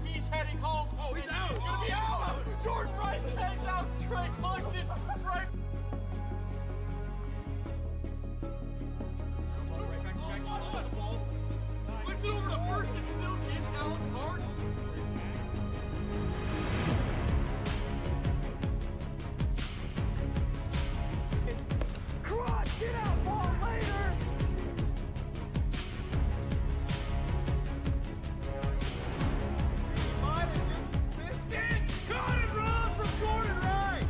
He's heading home. Oh, he's out. He's gonna be out. Jordan Rice takes out Trey Clifton. Right. Right back to Jack. On the ball. Flips it over to first and still gets Alex Hart. Cross, get out, ball later. Might have just missed it. Got it wrong from Jordan Rice.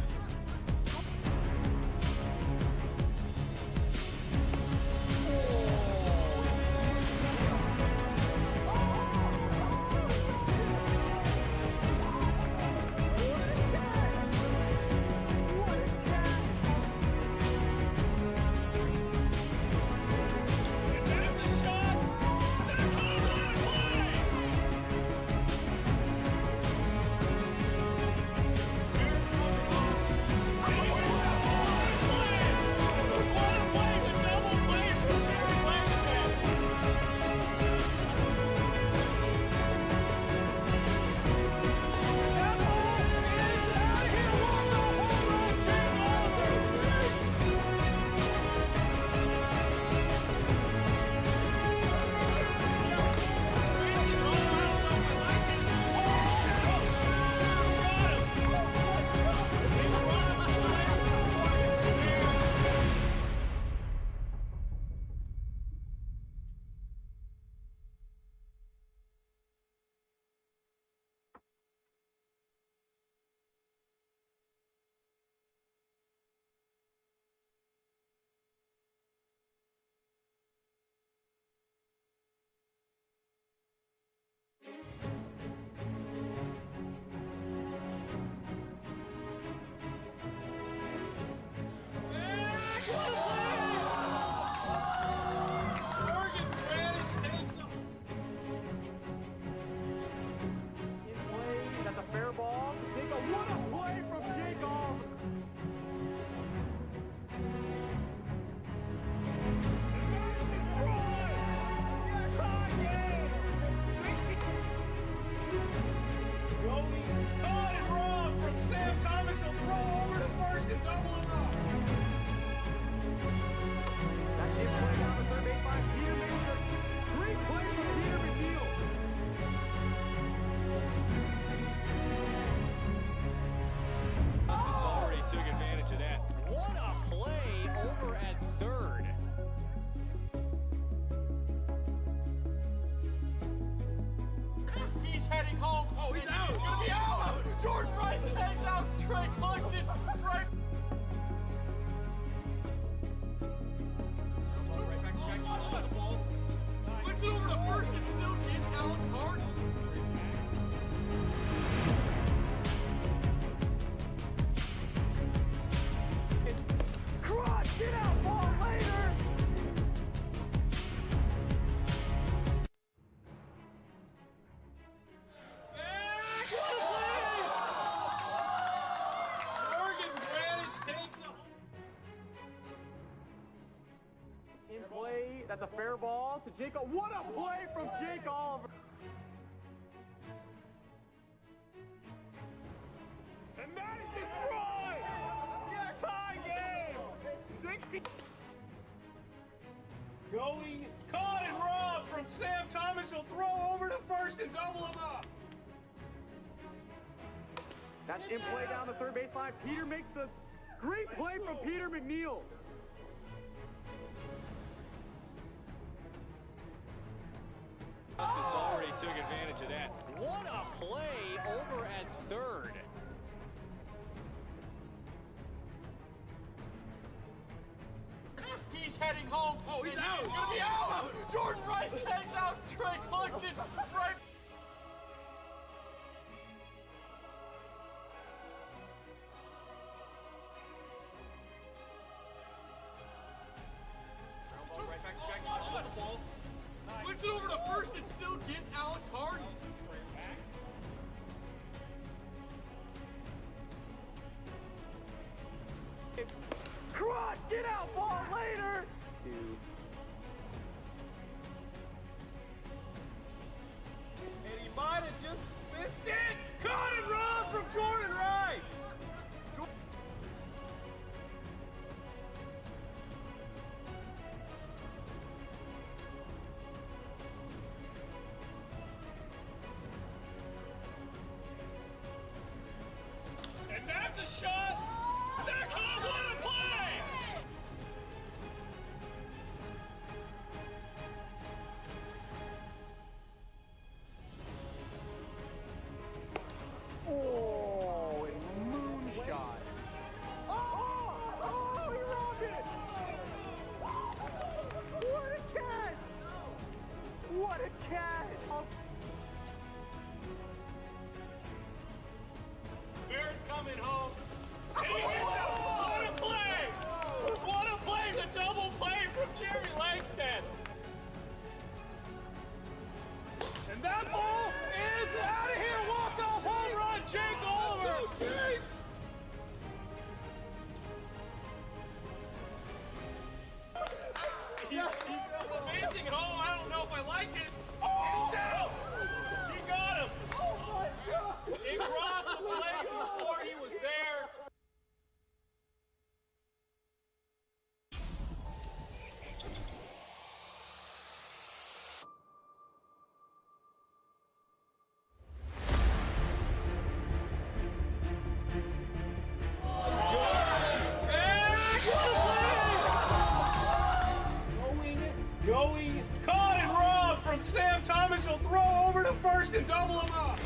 That's a fair ball. What a play from Jake Oliver. Caught it wrong from Sam Thomas. He'll throw over to first and double him up. That's it, play down the third baseline. Peter makes a great play from Peter McNeil. Justice already took advantage of that. What a play over at third. He's heading home. Oh, he's out. He's gonna be out. Jordan Rice takes out Trey Clifton. Right. Right back to Jack. On the ball. Flips it over to first and still gets Alex Hart. Cross, get out, ball later. Morgan Branich takes him. In play, that's a fair ball to Jake. What a play from Jake Oliver. And that is destroyed. Tie game. 60. Going, caught and robbed from Sam Thomas. He'll throw over to first and double him up. That's in play down the third baseline. Peter makes the great play from Peter McNeil. Justice already took advantage of that. What a play over at third. He's heading home. Oh, he's out. He's gonna be out. Jordan Rice takes out Trey Clifton. Right. Right back to Jack. On the ball. Flips it over to first and still gets Alex Hart. Cross, get out, ball later. And he might have just missed it home. I don't know if I like it. Oh! Down! He got him! Oh my God! It crossed the plate before he was there. Going, caught and robbed from Sam Thomas. He'll throw over to first and double him up.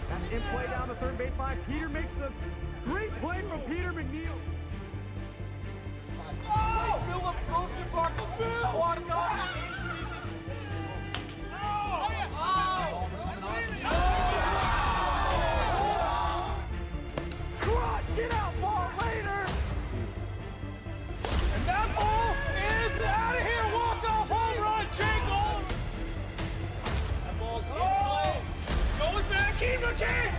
That's in play down the third baseline. Peter makes the great play from Peter McNeil. Oh! Philip goes to Bartlesville. Walk off. Get out, ball later. And that ball is out of here. Walk-off home run, Jingle. That ball's in play. Goes back, keep the king.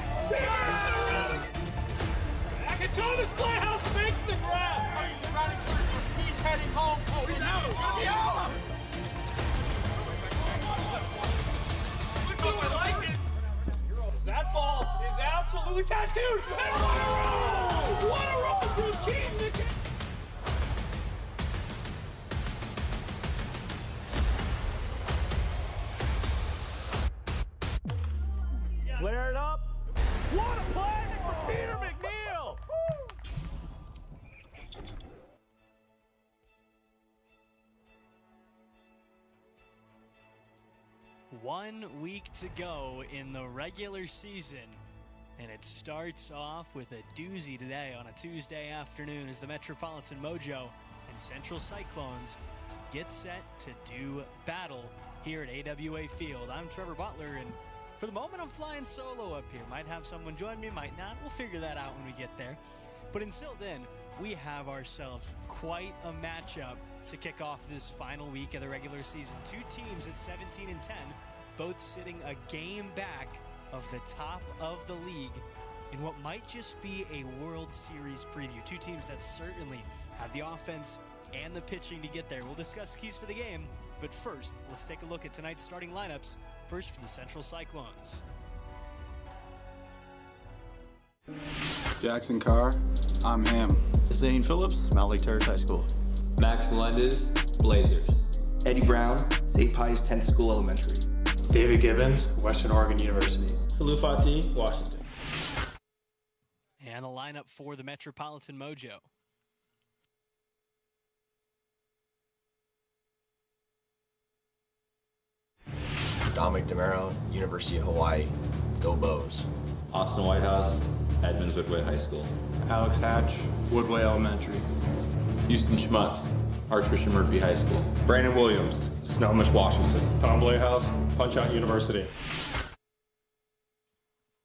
Back at Thomas Playhouse makes the grab. He's heading home. Oh, he's out. He's gonna be out. I like it. That ball is absolutely tattooed. And what a roll! What a roll from Keaton again. Flare it up. What a play from Peter McNeil. 1 week to go in the regular season, and it starts off with a doozy today on a Tuesday afternoon as the Metropolitan Mojo and Central Cyclones get set to do battle here at AWA Field. I'm Trevor Butler, and for the moment I'm flying solo up here. Might have someone join me, might not. We'll figure that out when we get there. But until then, we have ourselves quite a matchup to kick off this final week of the regular season. Two teams at 17 and 10, both sitting a game back of the top of the league in what might just be a World Series preview. Two teams that certainly have the offense and the pitching to get there. We'll discuss keys to the game, but first, let's take a look at tonight's starting lineups. First for the Central Cyclones. Jackson Carr, I'm him. Zane Phillips, Mount Lake Terrace High School. Max Melendez, Blazers. Eddie Brown, St. Pius 10th School Elementary. David Gibbons, Western Oregon University. Salou Fati, Washington. And the lineup for the Metropolitan Mojo. Dominic DeMero, University of Hawaii. Go Bows. Austin Whitehouse, Edmonds Woodway High School. Alex Hatch, Woodway Elementary. Houston Schmutz, Archbishop Murphy High School. Brandon Williams, Snohomish, Washington. Tom Playhouse, Punch-Out University.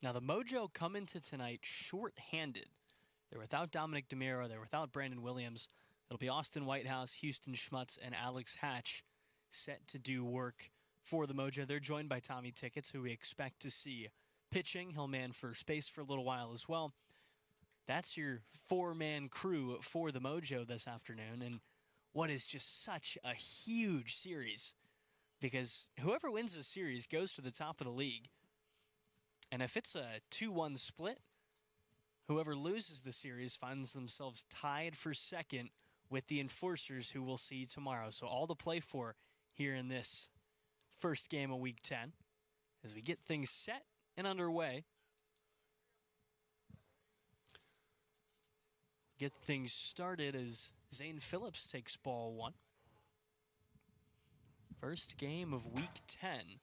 Now the Mojo come into tonight short-handed. They're without Dominic DeMero, they're without Brandon Williams. It'll be Austin Whitehouse, Houston Schmutz, and Alex Hatch set to do work for the Mojo. They're joined by Tommy Tickets, who we expect to see pitching. He'll man for space for a little while as well. That's your four-man crew for the Mojo this afternoon, and what is just such a huge series, because whoever wins this series goes to the top of the league. And if it's a 2-1 split, whoever loses the series finds themselves tied for second with the Enforcers, who we'll see tomorrow. So all to play for here in this first game of Week 10 as we get things set and underway. Get things started as Zane Phillips takes ball one. First game of Week 10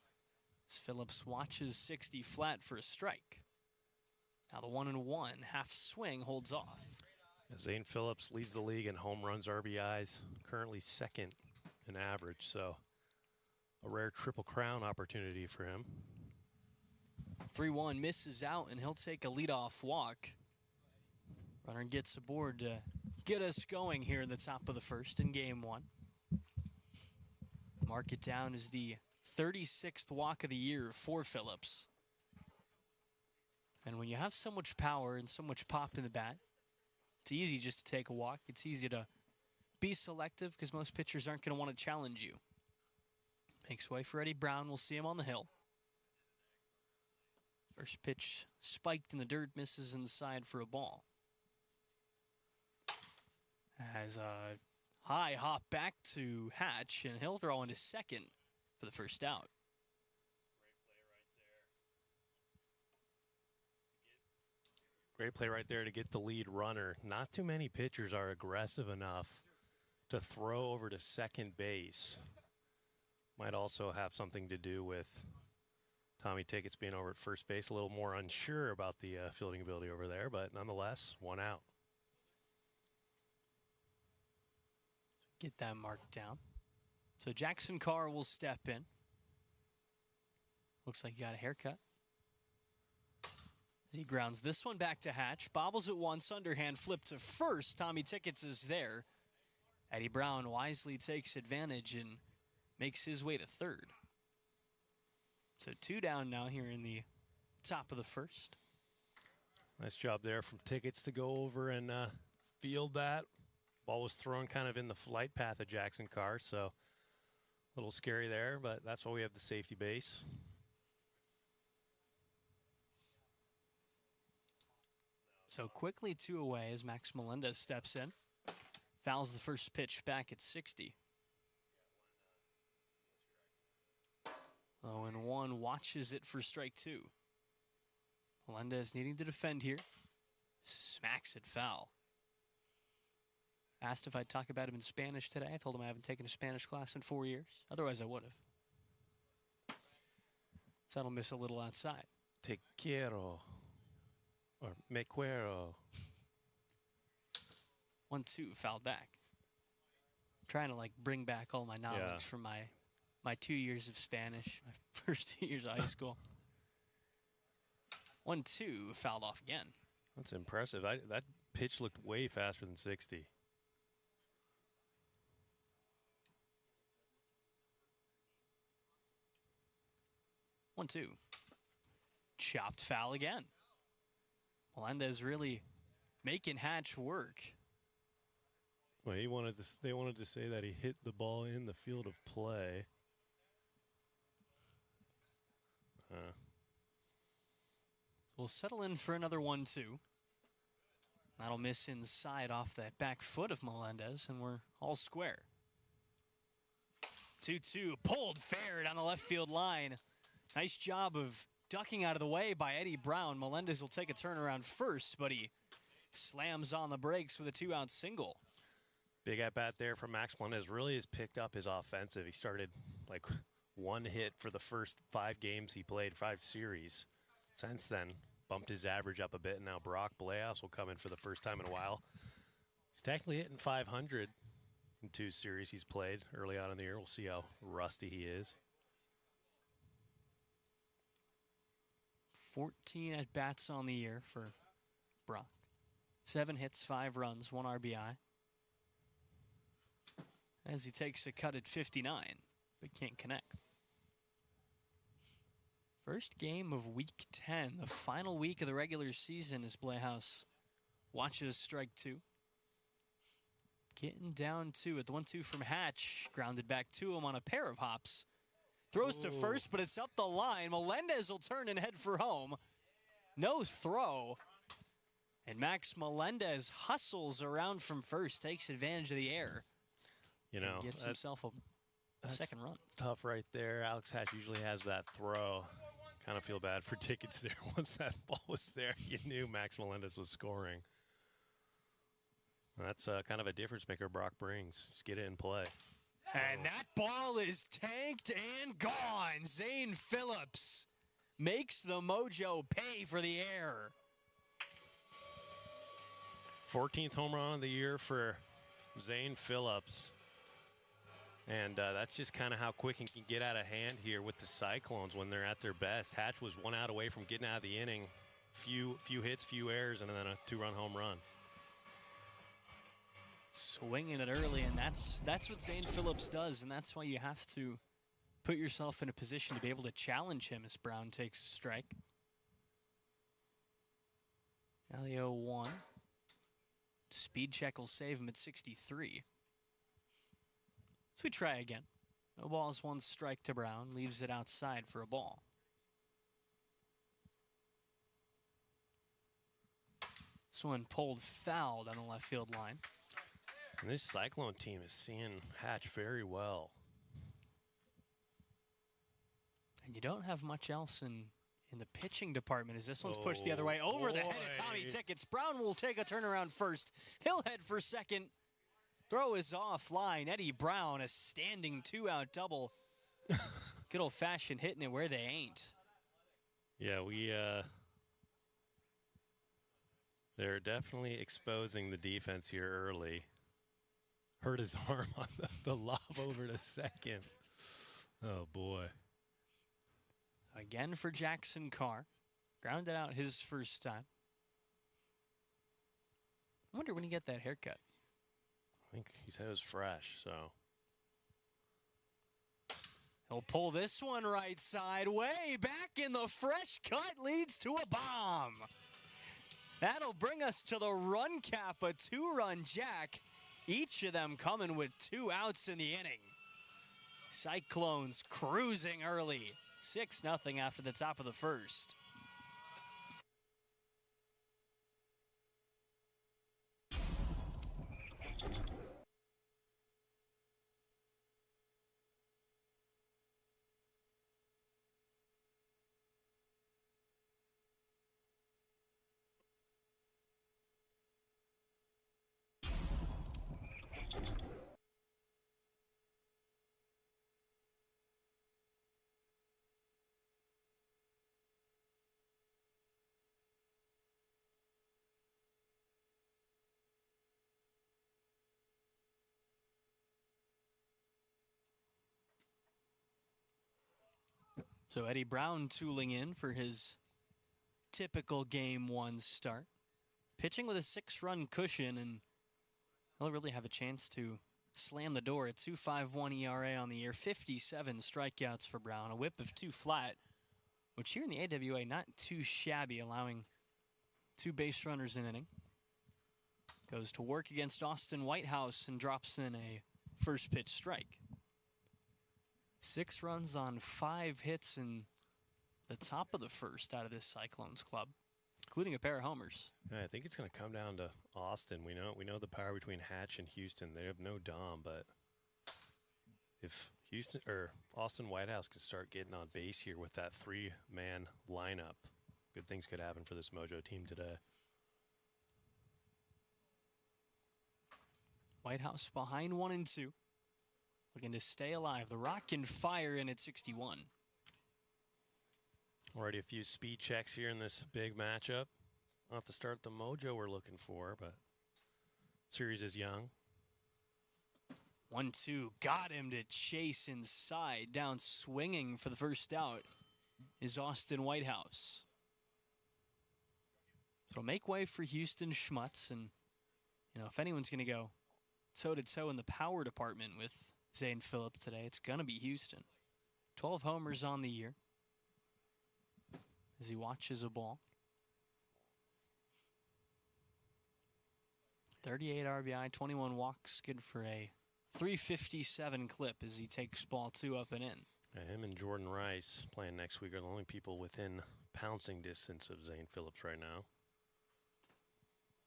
as Phillips watches 60 flat for a strike. Now the 1-1 half swing holds off. Zane Phillips leads the league in home runs, RBIs, currently second in average, so a rare triple crown opportunity for him. 3-1 misses out, and he'll take a leadoff walk. Runner gets aboard to get us going here in the top of the first in game one. Mark it down as the 36th walk of the year for Phillips. And when you have so much power and so much pop in the bat, it's easy just to take a walk. It's easy to be selective because most pitchers aren't going to want to challenge you. Makes way for Eddie Brown. We'll see him on the hill. First pitch spiked in the dirt, misses inside for a ball. As a high hop back to Hatch, and he'll throw into second for the first out. Great play right there to get the lead runner. Not too many pitchers are aggressive enough to throw over to second base. Might also have something to do with Tommy Tickets being over at first base, a little more unsure about the fielding ability over there, but nonetheless, 1 out. Get that marked down. So Jackson Carr will step in. Looks like he got a haircut. He grounds this one back to Hatch. Bobbles it once, underhand flip to first. Tommy Tickets is there. Eddie Brown wisely takes advantage and makes his way to third. So 2 down now here in the top of the first. Nice job there from Tickets to go over and field that. Ball was thrown kind of in the flight path of Jackson Carr, so a little scary there, but that's why we have the safety base. So quickly 2 away as Max Melendez steps in. Fouls the first pitch back at 60. 0-1, watches it for strike 2. Melendez needing to defend here. Smacks it foul. Asked if I'd talk about him in Spanish today. I told him I haven't taken a Spanish class in 4 years. Otherwise, I would have. So that'll miss a little outside. Te quiero. Or me quiero. 1-2, fouled back. Trying to like bring back all my knowledge from my 2 years of Spanish, my first 2 years of high school. 1-2, fouled off again. That's impressive. That pitch looked way faster than 60. One-two. Chopped foul again. Melendez really making Hatch work. Well, they wanted to say that he hit the ball in the field of play. We'll settle in for another 1-2. That'll miss inside off that back foot of Melendez, and we're all square. 2-2, pulled fair down the left field line. Nice job of ducking out of the way by Eddie Brown. Melendez will take a turnaround first, but he slams on the brakes with a 2-out single. Big at-bat there from Max Melendez. Really has picked up his offensive. He started like 1 hit for the first 5 games he played, 5 series. Since then, bumped his average up a bit, and now Brock Bleaus will come in for the first time in a while. He's technically hitting 500 in 2 series he's played early on in the year. We'll see how rusty he is. 14 at-bats on the year for Brock. 7 hits, 5 runs, 1 RBI. As he takes a cut at 59, but can't connect. First game of week 10, the final week of the regular season, as Bleaus watches strike 2. Getting down 2 at the 1-2 from Hatch. Grounded back to him on a pair of hops. Throws to first, but it's up the line. Melendez will turn and head for home. No throw. And Max Melendez hustles around from first, takes advantage of the air. You know, gets himself a second run. Tough right there. Alex Hatch usually has that throw. Kind of feel bad for Tickets there. Once that ball was there, you knew Max Melendez was scoring. That's kind of a difference maker Brock brings. Just get it in play. And that ball is tanked and gone. Zane Phillips makes the Mojo pay for the air. 14th home run of the year for Zane Phillips. And that's just kind of how quick it can get out of hand here with the Cyclones when they're at their best. Hatch was 1 out away from getting out of the inning. Few hits, few errors, and then a 2-run home run. Swinging it early, and that's what Zane Phillips does, and that's why you have to put yourself in a position to be able to challenge him as Brown takes a strike. Now the 0-1. Speed check will save him at 63. So we try again. No balls, one strike to Brown. Leaves it outside for a ball. This one pulled foul down the left field line. And this Cyclone team is seeing Hatch very well. And you don't have much else in the pitching department as this one's pushed the other way over the head of Tommy Tickets. Brown will take a turnaround first. He'll head for second. Throw is offline. Eddie Brown, a standing 2-out double. Good old-fashioned hitting it where they ain't. Yeah, they're definitely exposing the defense here early. Hurt his arm on the lob over to second. Oh, boy. Again for Jackson Carr. Grounded out his first time. I wonder when he got that haircut. I think he said it was fresh, so. He'll pull this one right side, way back in the fresh cut, leads to a bomb. That'll bring us to the run cap, a 2-run jack. Each of them coming with 2 outs in the inning. Cyclones cruising early. 6-0 after the top of the first. So Eddie Brown tooling in for his typical Game 1 start. Pitching with a 6-run cushion, and he'll really have a chance to slam the door at 2.51 ERA on the year. 57 strikeouts for Brown, a whip of 2 flat, which here in the AWA, not too shabby, allowing 2 base runners an inning. Goes to work against Austin Whitehouse and drops in a first pitch strike. 6 runs on 5 hits in the top of the first out of this Cyclones club, including a pair of homers. Yeah, I think it's going to come down to Austin. We know the power between Hatch and Houston. They have no Dom, but if Austin Whitehouse could start getting on base here with that 3-man lineup, good things could happen for this Mojo team today. Whitehouse behind 1-2. Looking to stay alive. The Rock can fire in at 61. Already a few speed checks here in this big matchup. Not the start the Mojo we're looking for, but series is young. 1-2. Got him to chase inside. Down swinging for the first out is Austin Whitehouse. So it'll make way for Houston Schmutz. And, if anyone's going to go toe-to-toe in the power department with Zane Phillips today, it's going to be Houston. 12 homers on the year as he watches a ball. 38 RBI, 21 walks, good for a 357 clip as he takes ball 2 up and in. Yeah, him and Jordan Rice playing next week are the only people within pouncing distance of Zane Phillips right now.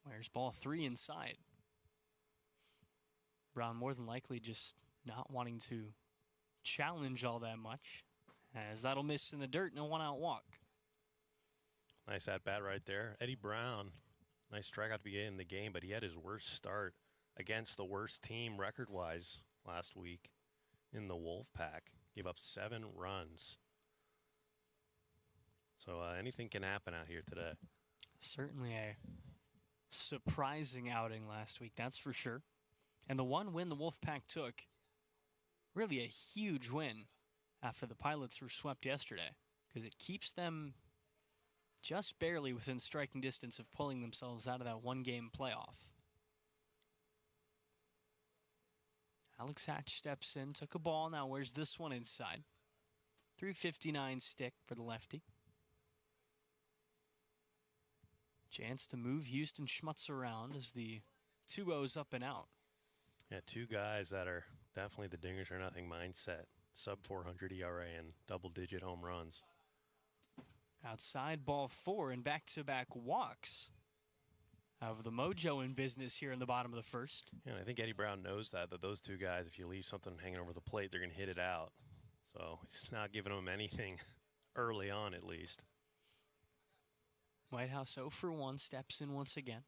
Where's ball 3 inside? Brown more than likely just not wanting to challenge all that much, as that'll miss in the dirt and a 1-out walk. Nice at-bat right there. Eddie Brown, nice strikeout to begin the game, but he had his worst start against the worst team record-wise last week in the Wolfpack. Gave up 7 runs. So anything can happen out here today. Certainly a surprising outing last week, that's for sure. And the one win the Wolfpack took, really a huge win after the Pilots were swept yesterday, because it keeps them just barely within striking distance of pulling themselves out of that 1-game playoff. Alex Hatch steps in, took a ball, now where's this one inside? 359 stick for the lefty. Chance to move Houston Schmutz around as the 2-0's up and out. Yeah, 2 guys that are definitely the dingers or nothing mindset sub 400 ERA and double-digit home runs. Outside ball 4 and back-to-back walks. Have the Mojo in business here in the bottom of the first. Yeah, and I think Eddie Brown knows that those two guys, if you leave something hanging over the plate, they're going to hit it out. So he's not giving them anything early on, at least. Whitehouse 0 for 1, steps in once again.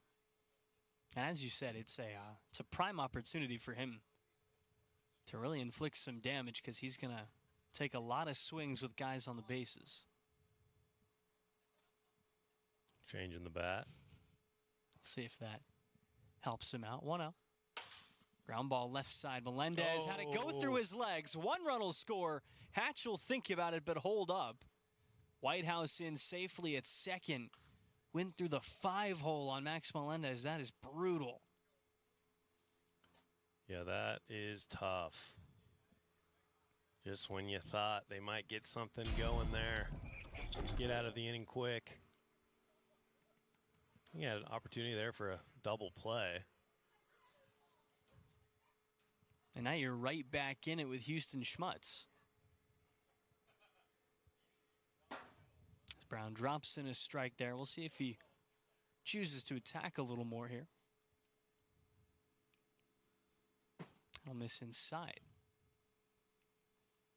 And as you said, it's a prime opportunity for him to really inflict some damage because he's going to take a lot of swings with guys on the bases. Changing the bat. See if that helps him out. 1-0. Ground ball left side. Melendez had to go through his legs. 1 run will score. Hatch will think about it, but hold up. Whitehouse in safely at second. Went through the 5-hole on Max Melendez. That is brutal. Yeah, that is tough. Just when you thought they might get something going there. Get out of the inning quick. He had an opportunity there for a double play. And now you're right back in it with Houston Schmutz. As Brown drops in a strike there. We'll see if he chooses to attack a little more here. He'll miss inside.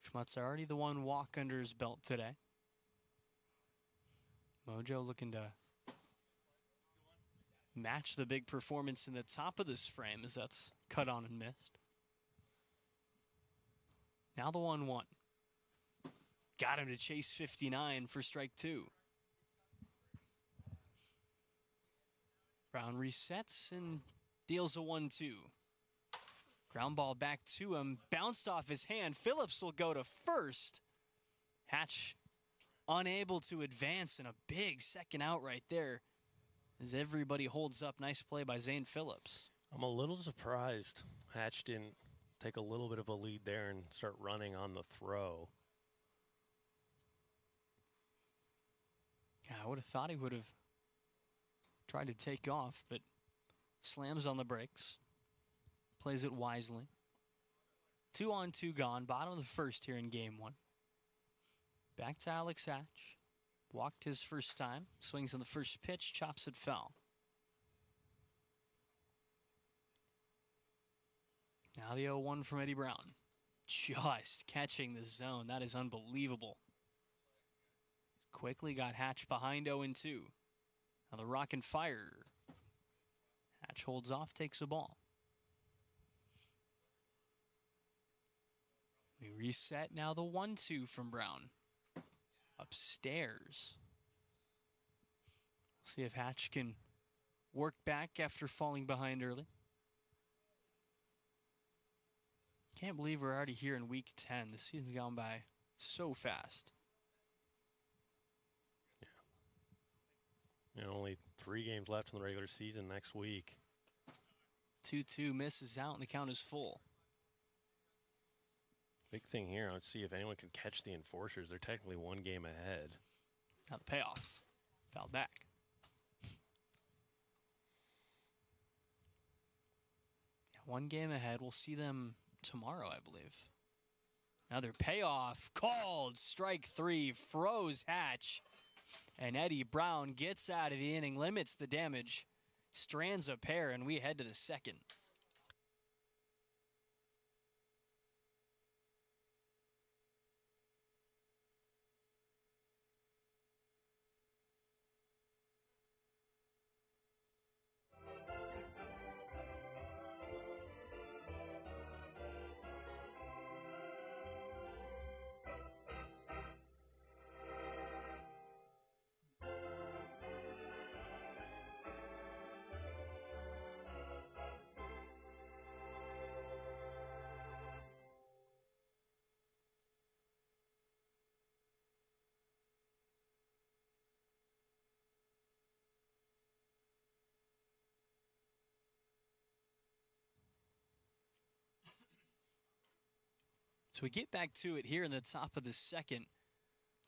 Schmutz already the one walk under his belt today. Mojo looking to match the big performance in the top of this frame as that's cut on and missed. Now the 1-1. Got him to chase 59 for strike 2. Brown resets and deals a 1-2. Ground ball back to him. Bounced off his hand. Phillips will go to first. Hatch unable to advance, and a big second out right there as everybody holds up. Nice play by Zane Phillips. I'm a little surprised Hatch didn't take a little bit of a lead there and start running on the throw. Yeah, I would have thought he would have tried to take off, but slams on the brakes. Plays it wisely. 2 on, 2 gone. Bottom of the first here in game 1. Back to Alex Hatch. Walked his first time. Swings on the first pitch. Chops it foul. Now the 0-1 from Eddie Brown. Just catching the zone. That is unbelievable. Quickly got Hatch behind 0-2. Now the rock and fire. Hatch holds off, takes a ball. We reset. Now the 1-2 from Brown. Upstairs. See if Hatch can work back after falling behind early. Can't believe we're already here in week 10. The season's gone by so fast. Yeah. Only 3 games left in the regular season next week. 2-2 misses out and the count is full. Big thing here, let's see if anyone can catch the enforcers. They're technically 1 game ahead. Now the payoff. Fouled back. Yeah, 1 game ahead. We'll see them tomorrow, I believe. Another payoff. Called. Strike 3. Froze Hatch. And Eddie Brown gets out of the inning. Limits the damage. Strands a pair, and we head to the second. So we get back to it here in the top of the second.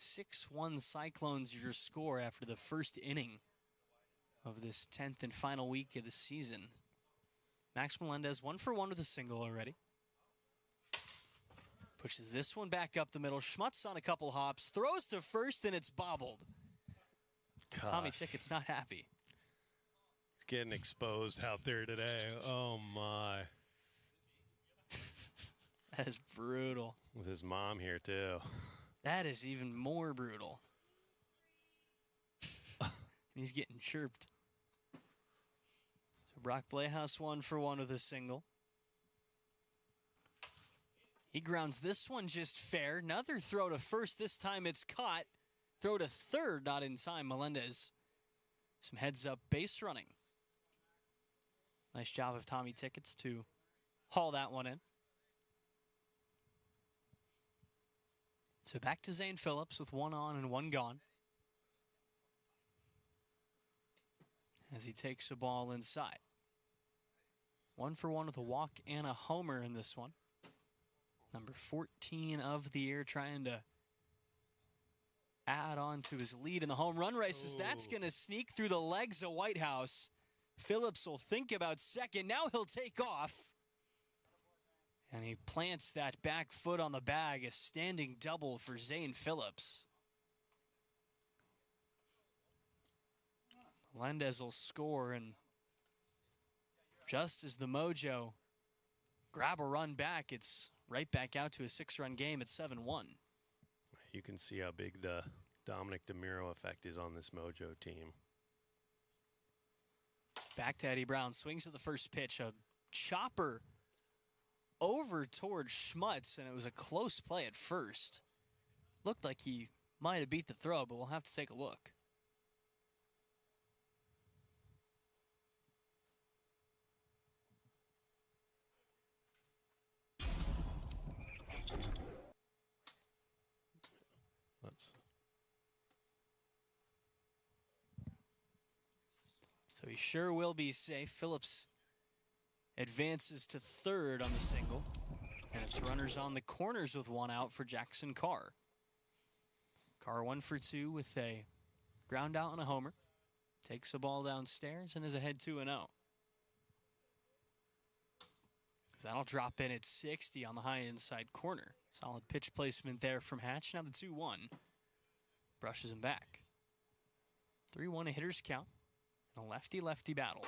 6-1 Cyclones your score after the first inning of this 10th and final week of the season. Max Melendez 1 for 1 with a single already. Pushes this one back up the middle. Schmutz on a couple hops. Throws to first, and it's bobbled. Gosh. Tommy Tickett's not happy. He's getting exposed out there today. Oh, my. That is brutal. With his mom here, too. That is even more brutal. He's getting chirped. So Brock Playhouse 1 for 1 with a single. He grounds this one just fair. Another throw to first. This time it's caught. Throw to third, not in time. Melendez. Some heads-up base running. Nice job of Tommy Tickets to haul that one in. So back to Zane Phillips with 1 on and 1 gone. As he takes a ball inside. 1 for 1 with a walk and a homer in this one. Number 14 of the year, trying to add on to his lead in the home run race. As that's going to sneak through the legs of Whitehouse. Phillips will think about second. Now he'll take off. And he plants that back foot on the bag. A standing double for Zane Phillips. Melendez will score, and just as the Mojo grab a run back, it's right back out to a 6-run game at 7-1. You can see how big the Dominic DeMiro effect is on this Mojo team. Back to Eddie Brown. Swings at the first pitch. A chopper over towards Schmutz, and it was a close play at first. Looked like he might have beat the throw, but we'll have to take a look. So he sure will be safe. Phillips advances to third on the single. And it's runners on the corners with 1 out for Jackson Carr. Carr 1 for 2 with a ground out and a homer. Takes the ball downstairs and is ahead 2-0. That'll drop in at 60 on the high inside corner. Solid pitch placement there from Hatch. Now the 2-1. Brushes him back. 3-1 a hitter's count. A lefty-lefty battle.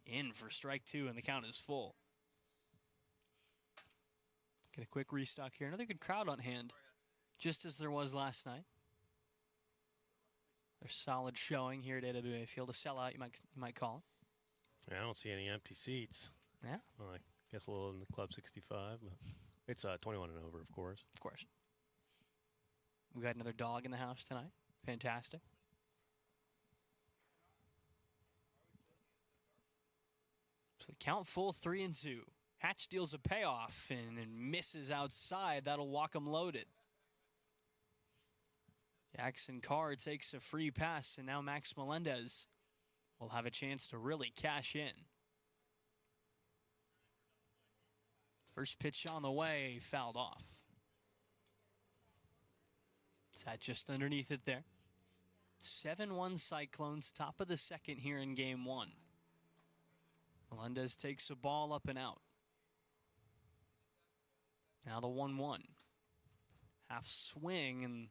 In for strike 2, and the count is full. Get a quick restock here. Another good crowd on hand, just as there was last night. There's solid showing here at AWA Field. A sellout, you might call it. Yeah, I don't see any empty seats. Yeah? Well, I guess a little in the Club 65. But it's 21 and over, of course. Of course. We got another dog in the house tonight. Fantastic. So the count full, 3-2. Hatch deals a payoff and misses outside. That'll walk him loaded. Jackson Carr takes a free pass, and now Max Melendez will have a chance to really cash in. First pitch on the way, fouled off. Sat just underneath it there. 7-1 Cyclones, top of the second here in game 1. Melendez takes a ball up and out. Now the 1-1. Half swing, and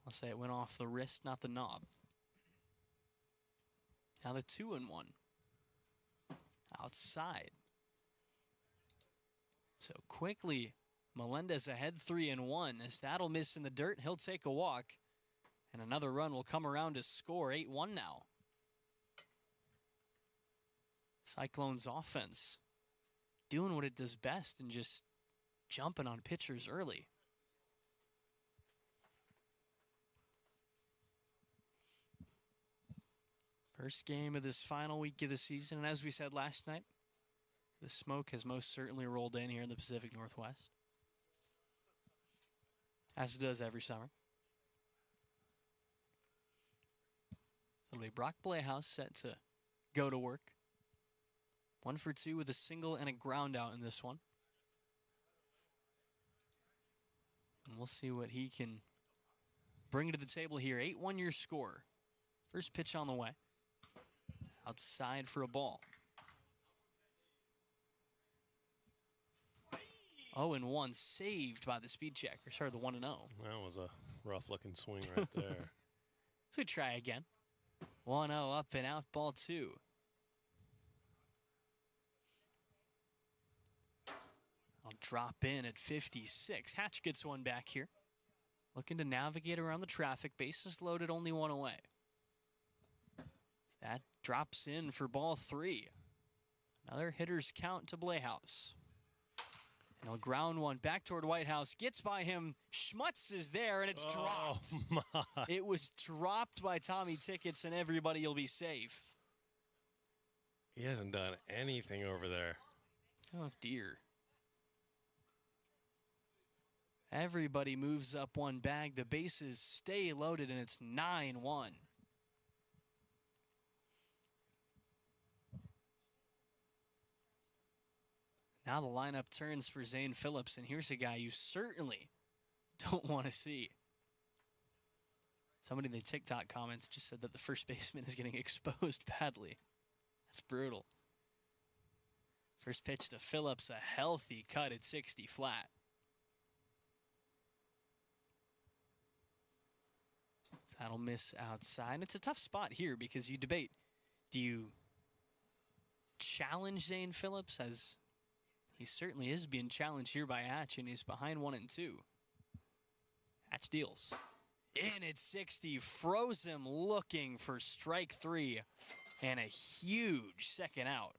I'll say it went off the wrist, not the knob. Now the 2-1. Outside. So quickly, Melendez ahead 3-1. As that'll miss in the dirt, he'll take a walk. And another run will come around to score. 8-1 now. Cyclones offense doing what it does best and just jumping on pitchers early. First game of this final week of the season, and as we said last night, the smoke has most certainly rolled in here in the Pacific Northwest, as it does every summer. It'll be Brock Playhouse set to go to work. 1 for 2 with a single and a ground out in this one. And we'll see what he can bring to the table here. 8-1 your score. First pitch on the way. Outside for a ball. 0-1 saved by the speed checker. Sorry, the 1-0. That was a rough-looking swing right there. So we try again. 1-0 up and out, ball 2. I'll drop in at 56. Hatch gets one back here. Looking to navigate around the traffic. Bases loaded, only one away. That drops in for ball 3. Another hitter's count to Blayhouse. And he'll ground one back toward Whitehouse. Gets by him. Schmutz is there, and it's dropped. My. It was dropped by Tommy Tickets, and everybody will be safe. He hasn't done anything over there. Oh, dear. Everybody moves up one bag. The bases stay loaded, and it's 9-1. Now the lineup turns for Zane Phillips, and here's a guy you certainly don't want to see. Somebody in the TikTok comments just said that the first baseman is getting exposed badly. That's brutal. First pitch to Phillips, a healthy cut at 60 flat. That'll miss outside. And it's a tough spot here because you debate, do you challenge Zane Phillips, as he certainly is being challenged here by Hatch, and he's behind 1-2. Hatch deals. In at 60, froze him looking for strike 3 and a huge second out.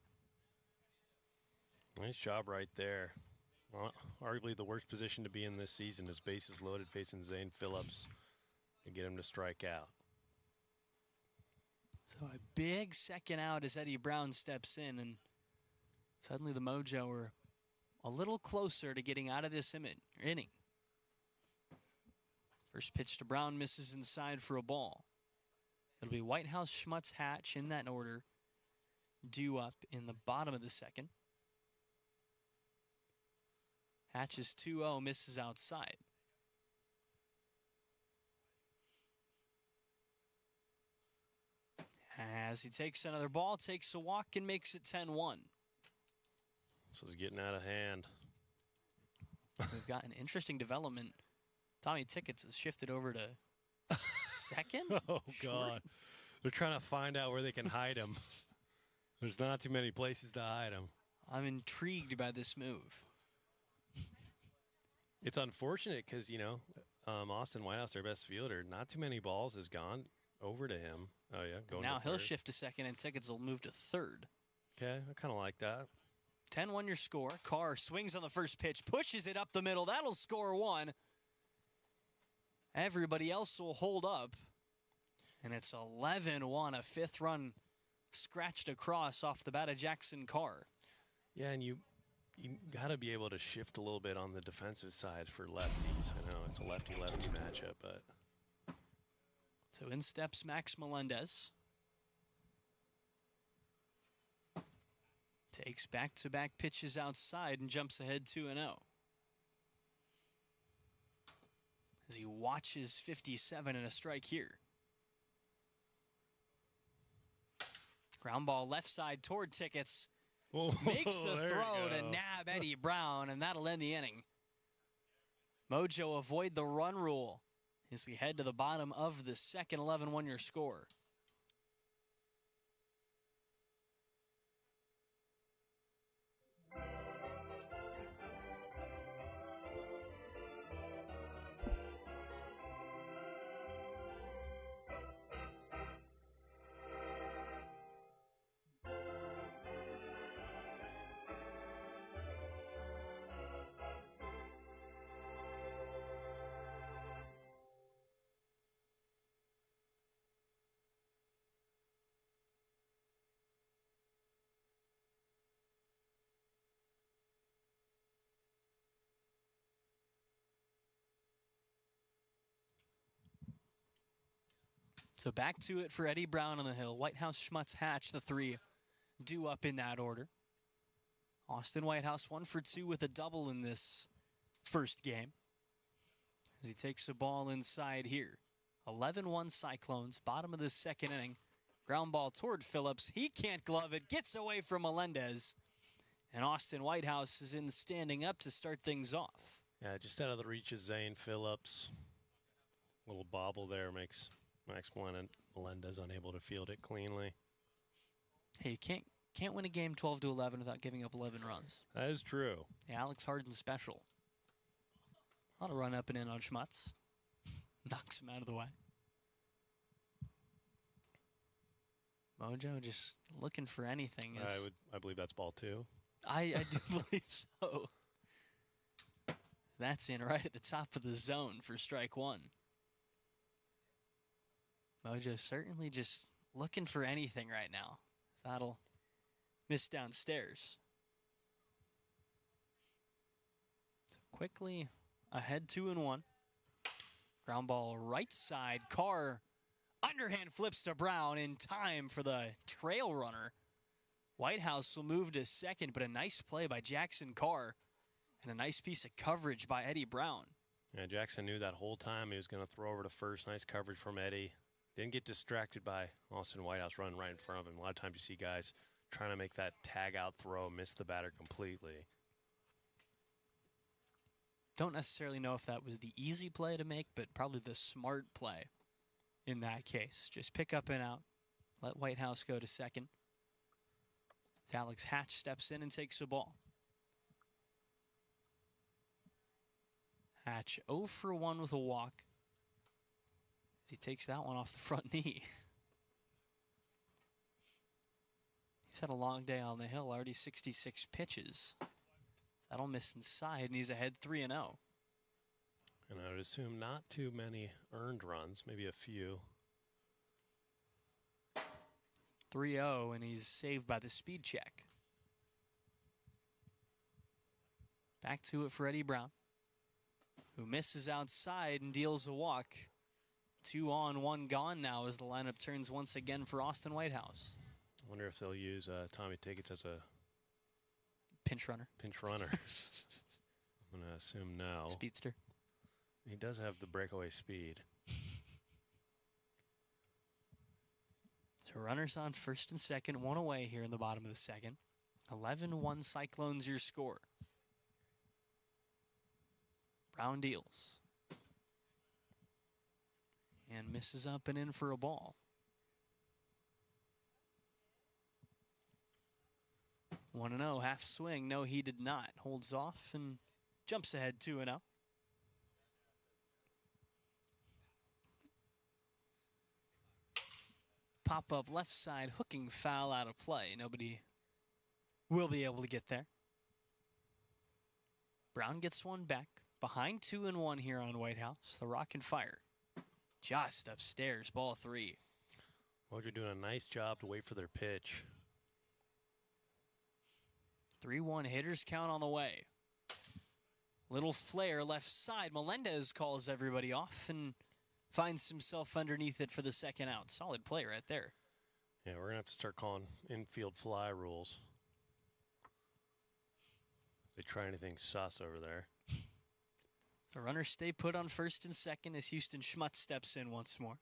Nice job right there. Well, arguably the worst position to be in this season is bases loaded facing Zane Phillips to get him to strike out. So a big second out as Eddie Brown steps in, and suddenly the Mojo are a little closer to getting out of this inning. First pitch to Brown misses inside for a ball. It'll be Whitehouse, Schmutz, Hatch in that order, due up in the bottom of the second. Hatch is 2-0, misses outside. As he takes another ball, takes a walk, and makes it 10-1. This is getting out of hand. We've got an interesting development. Tommy Tickets has shifted over to second. Oh, God. They're trying to find out where they can hide him. There's not too many places to hide him. I'm intrigued by this move. It's unfortunate because, you know, Austin Whitehouse, their best fielder, not too many balls has gone over to him. Oh, yeah. Going now to he'll third. shift to second, and Tickets will move to third. Okay, I kind of like that. 10-1 your score. Carr swings on the first pitch, pushes it up the middle. That'll score 1. Everybody else will hold up. And it's 11-1, a fifth run scratched across off the bat of Jackson Carr. Yeah, and you got to be able to shift a little bit on the defensive side for lefties. I know it's a lefty-lefty matchup, but... So in steps Max Melendez. Takes back-to-back pitches outside and jumps ahead 2-0. As he watches 57 and a strike here. Ground ball left side toward Tickets. Whoa, makes the throw to nab Eddie Brown, and that'll end the inning. Mojo avoid the run rule as we head to the bottom of the second. 11-1 your score. So back to it for Eddie Brown on the hill. Whitehouse, Schmutz, Hatch, the 3 due up in that order. Austin Whitehouse 1 for 2 with a double in this first game. As he takes a ball inside here. 11-1 Cyclones, bottom of the second inning. Ground ball toward Phillips. He can't glove it. Gets away from Melendez. And Austin Whitehouse is in standing up to start things off. Yeah, just out of the reach of Zane Phillips. Little bobble there makes Max Melendez unable to field it cleanly. Hey, you can't win a game 12-11 without giving up 11 runs. That is true. The Alex Harden special. A lot of run up and in on Schmutz. Knocks him out of the way. Mojo just looking for anything. I believe that's ball 2. I do believe so. That's in right at the top of the zone for strike 1. Mojo certainly just looking for anything right now. That'll miss downstairs. So quickly ahead 2-1. Ground ball right side. Carr underhand flips to Brown in time for the trail runner. Whitehouse will move to second, but a nice play by Jackson Carr and a nice piece of coverage by Eddie Brown. Yeah, Jackson knew that whole time he was going to throw over to first. Nice coverage from Eddie. Didn't get distracted by Austin Whitehouse running right in front of him. A lot of times you see guys trying to make that tag out throw, miss the batter completely. Don't necessarily know if that was the easy play to make, but probably the smart play in that case. Just pick up and out. Let Whitehouse go to second. As Alex Hatch steps in and takes the ball. Hatch 0 for 1 with a walk. As he takes that one off the front knee. He's had a long day on the hill, already 66 pitches. That'll miss inside, and he's ahead 3-0. And I would assume not too many earned runs, maybe a few. 3-0, and he's saved by the speed check. Back to it for Eddie Brown, who misses outside and deals a walk. 2 on, 1 gone now as the lineup turns once again for Austin Whitehouse. I wonder if they'll use Tommy Tickets as a pinch runner. I'm going to assume no. Speedster. He does have the breakaway speed. So runners on first and second, 1 away here in the bottom of the second. 11-1 Cyclones your score. Brown deals. And misses up and in for a ball. 1-0, half swing. No, he did not. Holds off and jumps ahead 2-0. Pop up left side, hooking foul out of play. Nobody will be able to get there. Brown gets one back. Behind 2-1 here on Whitehouse. The Rock and Fire. Just upstairs, ball 3. Mojo doing a nice job to wait for their pitch. 3-1 hitters count on the way. Little flare left side. Melendez calls everybody off and finds himself underneath it for the second out. Solid play right there. Yeah, we're going to have to start calling infield fly rules. If they try anything sus over there. The runners stay put on first and second as Houston Schmutz steps in once more.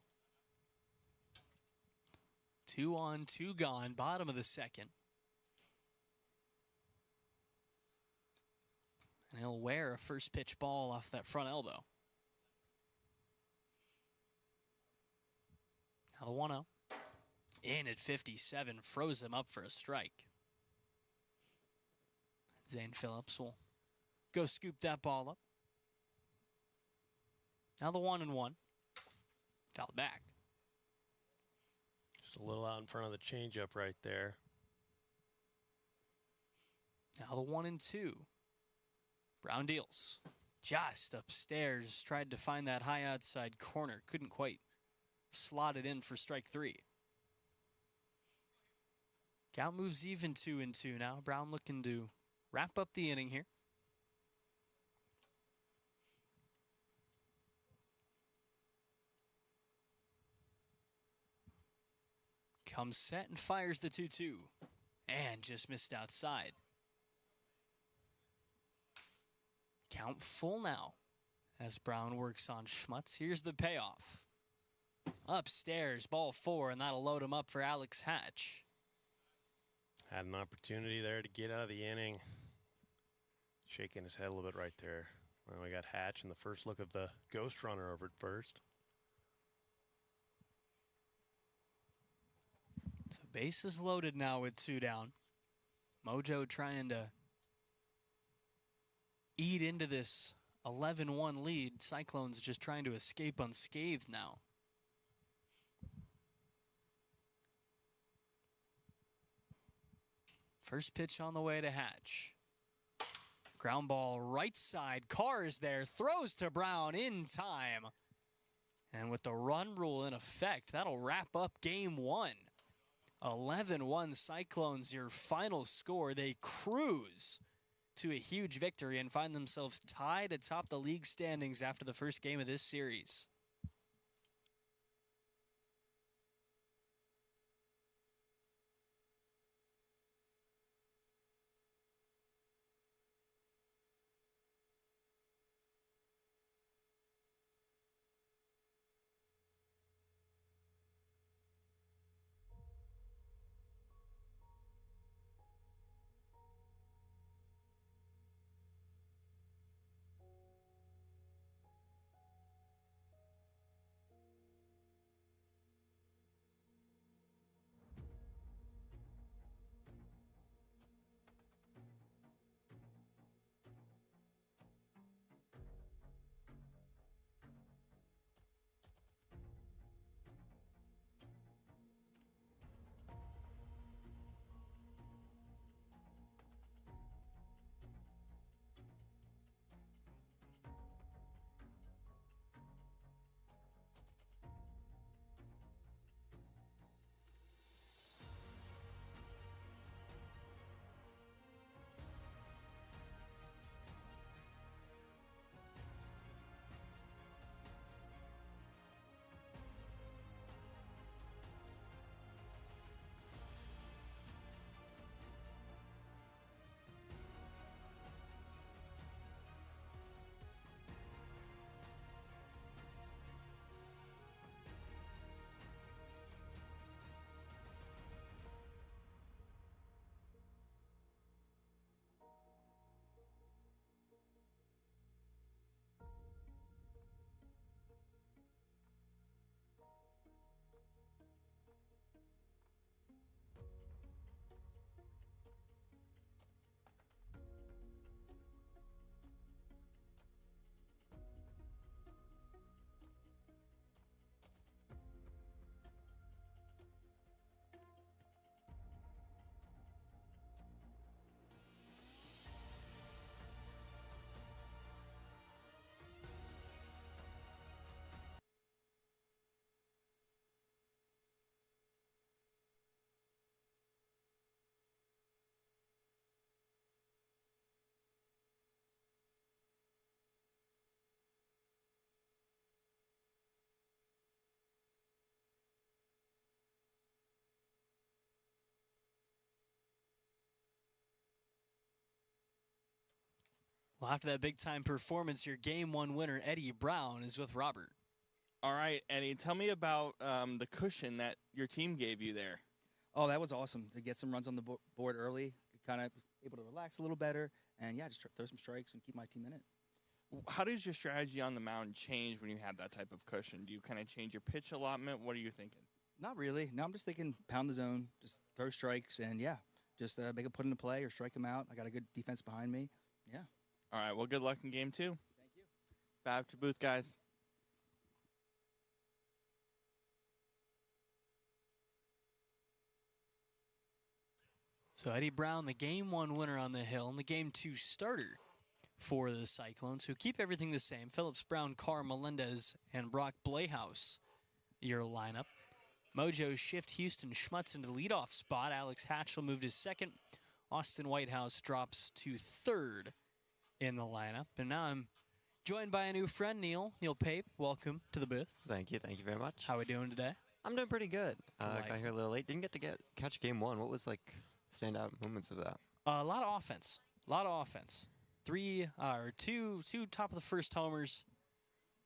2 on, 2 gone, bottom of the second. And he'll wear a first pitch ball off that front elbow. Now the 1-0. In at 57, froze him up for a strike. Zane Phillips will go scoop that ball up. Now the 1-1. Fouled back. Just a little out in front of the changeup right there. Now the 1-2. Brown deals. Just upstairs. Tried to find that high outside corner. Couldn't quite slot it in for strike 3. Count moves even 2-2 now. Brown looking to wrap up the inning here. Comes set and fires the 2-2. And just missed outside. Count full now as Brown works on Schmutz. Here's the payoff. Upstairs, ball 4, and that'll load him up for Alex Hatch. Had an opportunity there to get out of the inning. Shaking his head a little bit right there. Well, we got Hatch in the first look of the ghost runner over at first. So bases loaded now with 2 down. Mojo trying to eat into this 11-1 lead. Cyclones just trying to escape unscathed now. First pitch on the way to Hatch. Ground ball right side. Carr is there. Throws to Brown in time. And with the run rule in effect, that'll wrap up game 1. 11-1 Cyclones, your final score. They cruise to a huge victory and find themselves tied atop the league standings after the first game of this series. Well, after that big-time performance, your Game 1 winner, Eddie Brown, is with Robert. All right, Eddie, tell me about the cushion that your team gave you there. Oh, that was awesome to get some runs on the board early. Kind of able to relax a little better, and yeah, just throw some strikes and keep my team in it. How does your strategy on the mound change when you have that type of cushion? Do you kind of change your pitch allotment? What are you thinking? Not really. No, I'm just thinking pound the zone, just throw strikes, and yeah, just make a put into play or strike them out. I got a good defense behind me. Yeah. All right, well, good luck in game 2. Thank you. Back to booth, guys. So Eddie Brown, the Game 1 winner on the hill, and the Game 2 starter for the Cyclones, who keep everything the same. Phillips, Brown, Carr, Melendez, and Brock Blehaus, your lineup. Mojo shift Houston Schmutz into the leadoff spot. Alex Hatch will move to second. Austin Whitehouse drops to third in the lineup. And now I'm joined by a new friend, Neil Pape. Welcome to the booth. Thank you very much. How are we doing today? I'm doing pretty good. Got here a little late. Didn't get to catch game 1. What was like standout moments of that? A lot of offense. Two top of the first homers.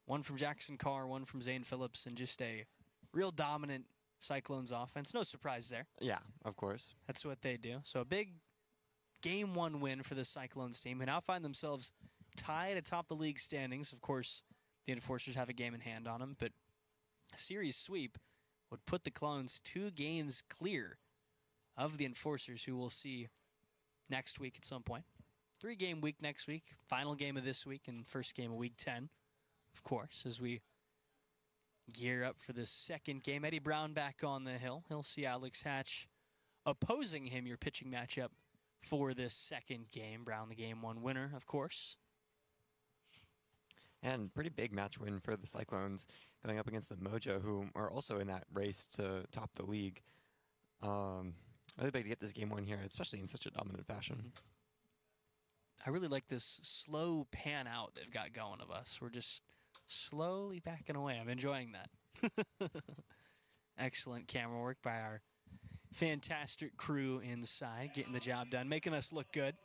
One from Jackson Carr, one from Zane Phillips, and just a real dominant Cyclones offense. No surprise there. Yeah, of course. That's what they do. So a big Game 1 win for the Cyclones team, who now find themselves tied atop the league standings. Of course, the Enforcers have a game in hand on them, but a series sweep would put the Clones 2 games clear of the Enforcers, who we'll see next week at some point. 3-game week next week, final game of this week, and first game of week 10, of course, as we gear up for the second game. Eddie Brown back on the hill. He'll see Alex Hatch opposing him, your pitching matchup for this second game. Brown, the Game 1 winner, of course. And pretty big match win for the Cyclones going up against the Mojo, who are also in that race to top the league. Really big to get this Game 1 here, especially in such a dominant fashion. I really like this slow pan out they've got going of us. We're just slowly backing away. I'm enjoying that. Excellent camera work by our fantastic crew inside, getting the job done, making us look good,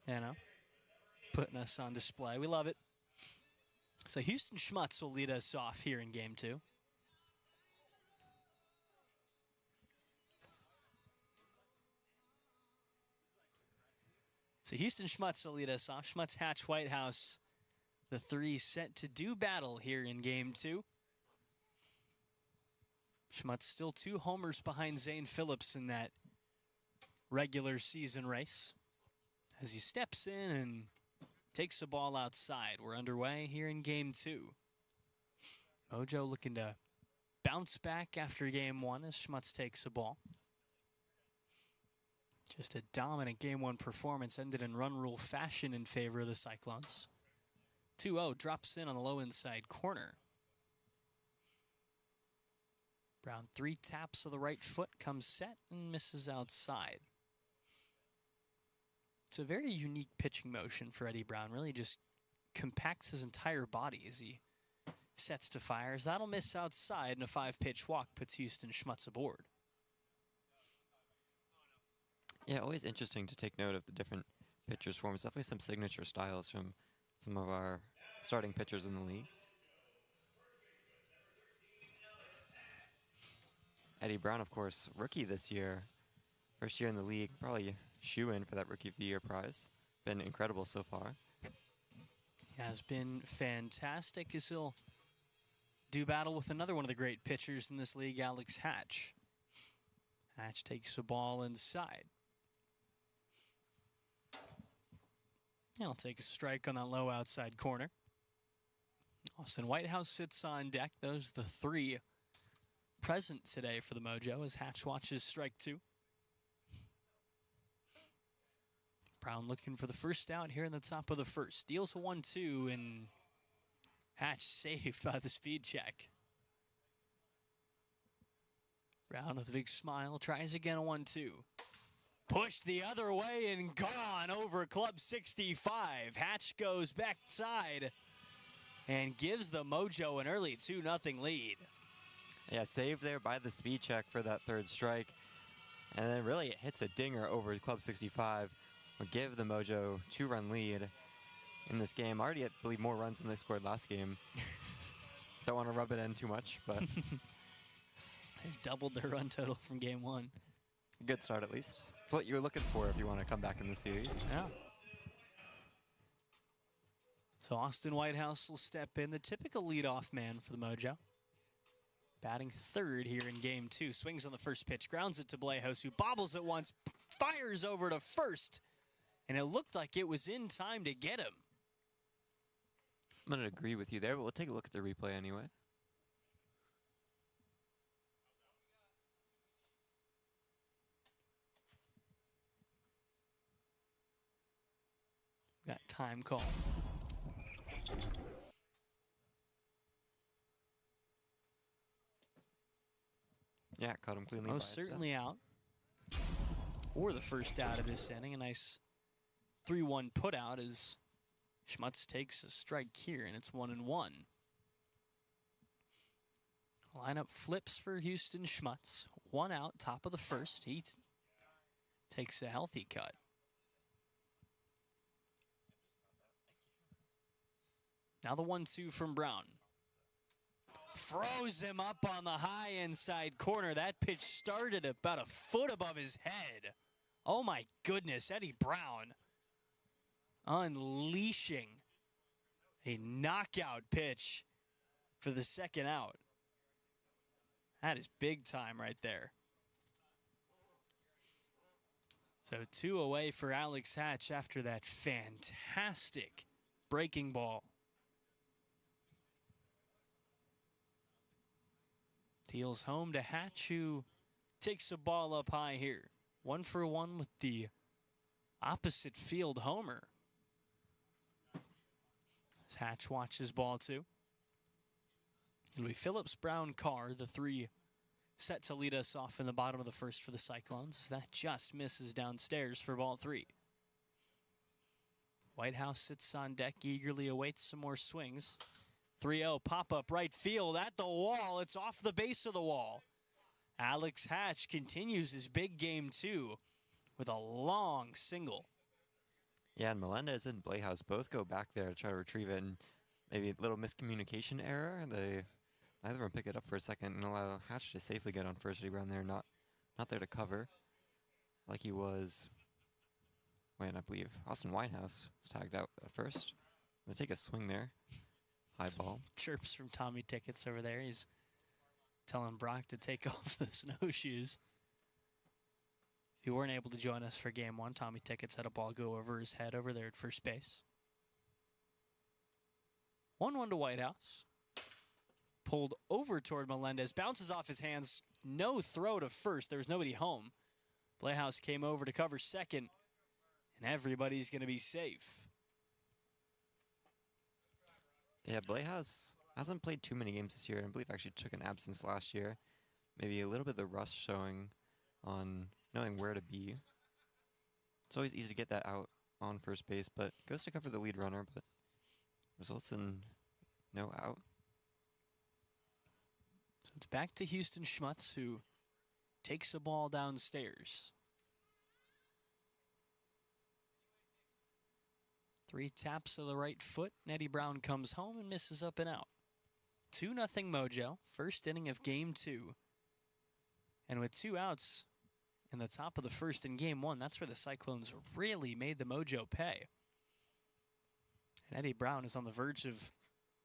you know, putting us on display. We love it. So Houston Schmutz will lead us off here in Game 2. So Houston Schmutz will lead us off. Schmutz, Hatch, Whitehouse, the 3 set to do battle here in Game 2. Schmutz still 2 homers behind Zane Phillips in that regular season race, as he steps in and takes the ball outside. We're underway here in Game 2. Mojo looking to bounce back after Game 1 as Schmutz takes the ball. Just a dominant Game 1 performance, ended in run rule fashion in favor of the Cyclones. 2-0, drops in on the low inside corner. Brown 3 taps of the right foot, comes set and misses outside. It's a very unique pitching motion for Eddie Brown. Really just compacts his entire body as he sets to fires. That'll miss outside, and a 5-pitch walk puts Houston Schmutz aboard. Yeah, always interesting to take note of the different pitchers' forms. Definitely some signature styles from some of our starting pitchers in the league. Eddie Brown, of course, rookie this year. First year in the league, probably shoe-in for that Rookie of the Year prize. Been incredible so far. He has been fantastic as he'll do battle with another one of the great pitchers in this league, Alex Hatch. Hatch takes the ball inside. He'll take a strike on that low outside corner. Austin Whitehouse sits on deck. Those are the 3 present today for the Mojo as Hatch watches strike 2. Brown looking for the first out here in the top of the first. Deals a 1-2, and Hatch saved by the speed check. Brown with a big smile, tries again a 1-2. Pushed the other way and gone over Club 65. Hatch goes backside and gives the Mojo an early 2-0 lead. Yeah, saved there by the speed check for that 3rd strike. And then really it hits a dinger over Club 65. Will give the Mojo 2-run lead in this game. Already, I believe, more runs than they scored last game. Don't want to rub it in too much, but they've doubled their run total from Game 1. Good start, at least. It's what you're looking for if you want to come back in the series. Yeah. So Austin Whitehouse will step in, the typical leadoff man for the Mojo. Batting 3rd here in Game 2. Swings on the first pitch, grounds it to Blejos, who bobbles it once, fires over to first, and it looked like it was in time to get him. I'm going to agree with you there, but we'll take a look at the replay anyway. Got time call. Yeah, caught him cleanly. Most certainly out. Or the first out of this inning. A nice 3-1 put out as Schmutz takes a strike here, and it's 1-1. Lineup flips for Houston Schmutz. 1 out, top of the first. He takes a healthy cut. Now the 1-2 from Brown. froze him up on the high inside corner. That pitch started about a foot above his head. Oh my goodness, Eddie Brown unleashing a knockout pitch for the second out. That is big time right there. So 2 away for Alex Hatch after that fantastic breaking ball. Deals home to Hatch, who takes a ball up high here. 1 for 1 with the opposite field homer. As Hatch watches ball 2. It'll be Phillips, Brown, Carr, the 3 set to lead us off in the bottom of the first for the Cyclones. That just misses downstairs for ball 3. Whitehouse sits on deck, eagerly awaits some more swings. 3-0 pop-up right field at the wall. It's off the base of the wall. Alex Hatch continues his big game 2 with a long single. Yeah, and Melendez and Playhouse both go back there to try to retrieve it, and maybe a little miscommunication error. Neither of them pick it up for a second and allow Hatch to safely get on first. Eddie Brown there, not there to cover, like he was when I believe Austin Whitehouse was tagged out at first. Gonna take a swing there, high ball. Chirps from Tommy Tickets over there. He's telling Brock to take off the snowshoes. If you weren't able to join us for game 1, Tommy Tickets had a ball go over his head over there at first base. 1-1 to Whitehouse. Pulled over toward Melendez, bounces off his hands, no throw to first. There was nobody home. Playhouse came over to cover second, and everybody's going to be safe. Yeah, Playhouse hasn't played too many games this year, and I believe actually took an absence last year. Maybe a little bit of the rust showing on knowing where to be. It's always easy to get that out on first base, but goes to cover the lead runner, but results in no out. So it's back to Houston Schmutz, who takes a ball downstairs. 3 taps of the right foot, and Eddie Brown comes home and misses up and out. 2-0 Mojo, first inning of game 2. And with 2 outs in the top of the first in game 1, that's where the Cyclones really made the Mojo pay. And Eddie Brown is on the verge of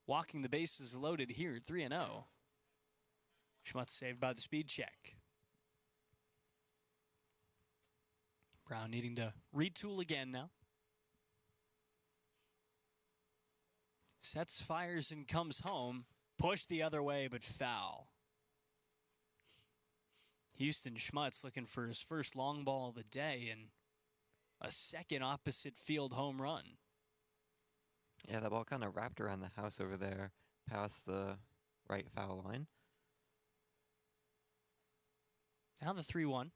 walking the bases loaded here at 3-0. Schmutz saved by the speed check. Brown needing to retool again now. Sets, fires, and comes home. Pushed the other way, but foul. Houston Schmutz looking for his first long ball of the day and a second opposite field home run. Yeah, that ball kind of wrapped around the house over there, past the right foul line. Now the 3-1.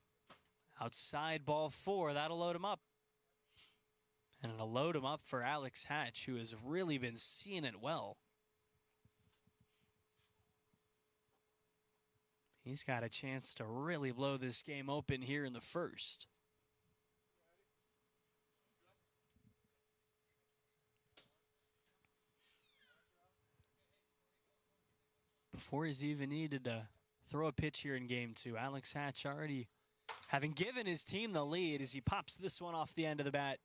Outside ball 4. That'll load him up. And it'll load him up for Alex Hatch, who has really been seeing it well. He's got a chance to really blow this game open here in the first. Before he's even needed to throw a pitch here in game 2, Alex Hatch already having given his team the lead as he pops this one off the end of the bat.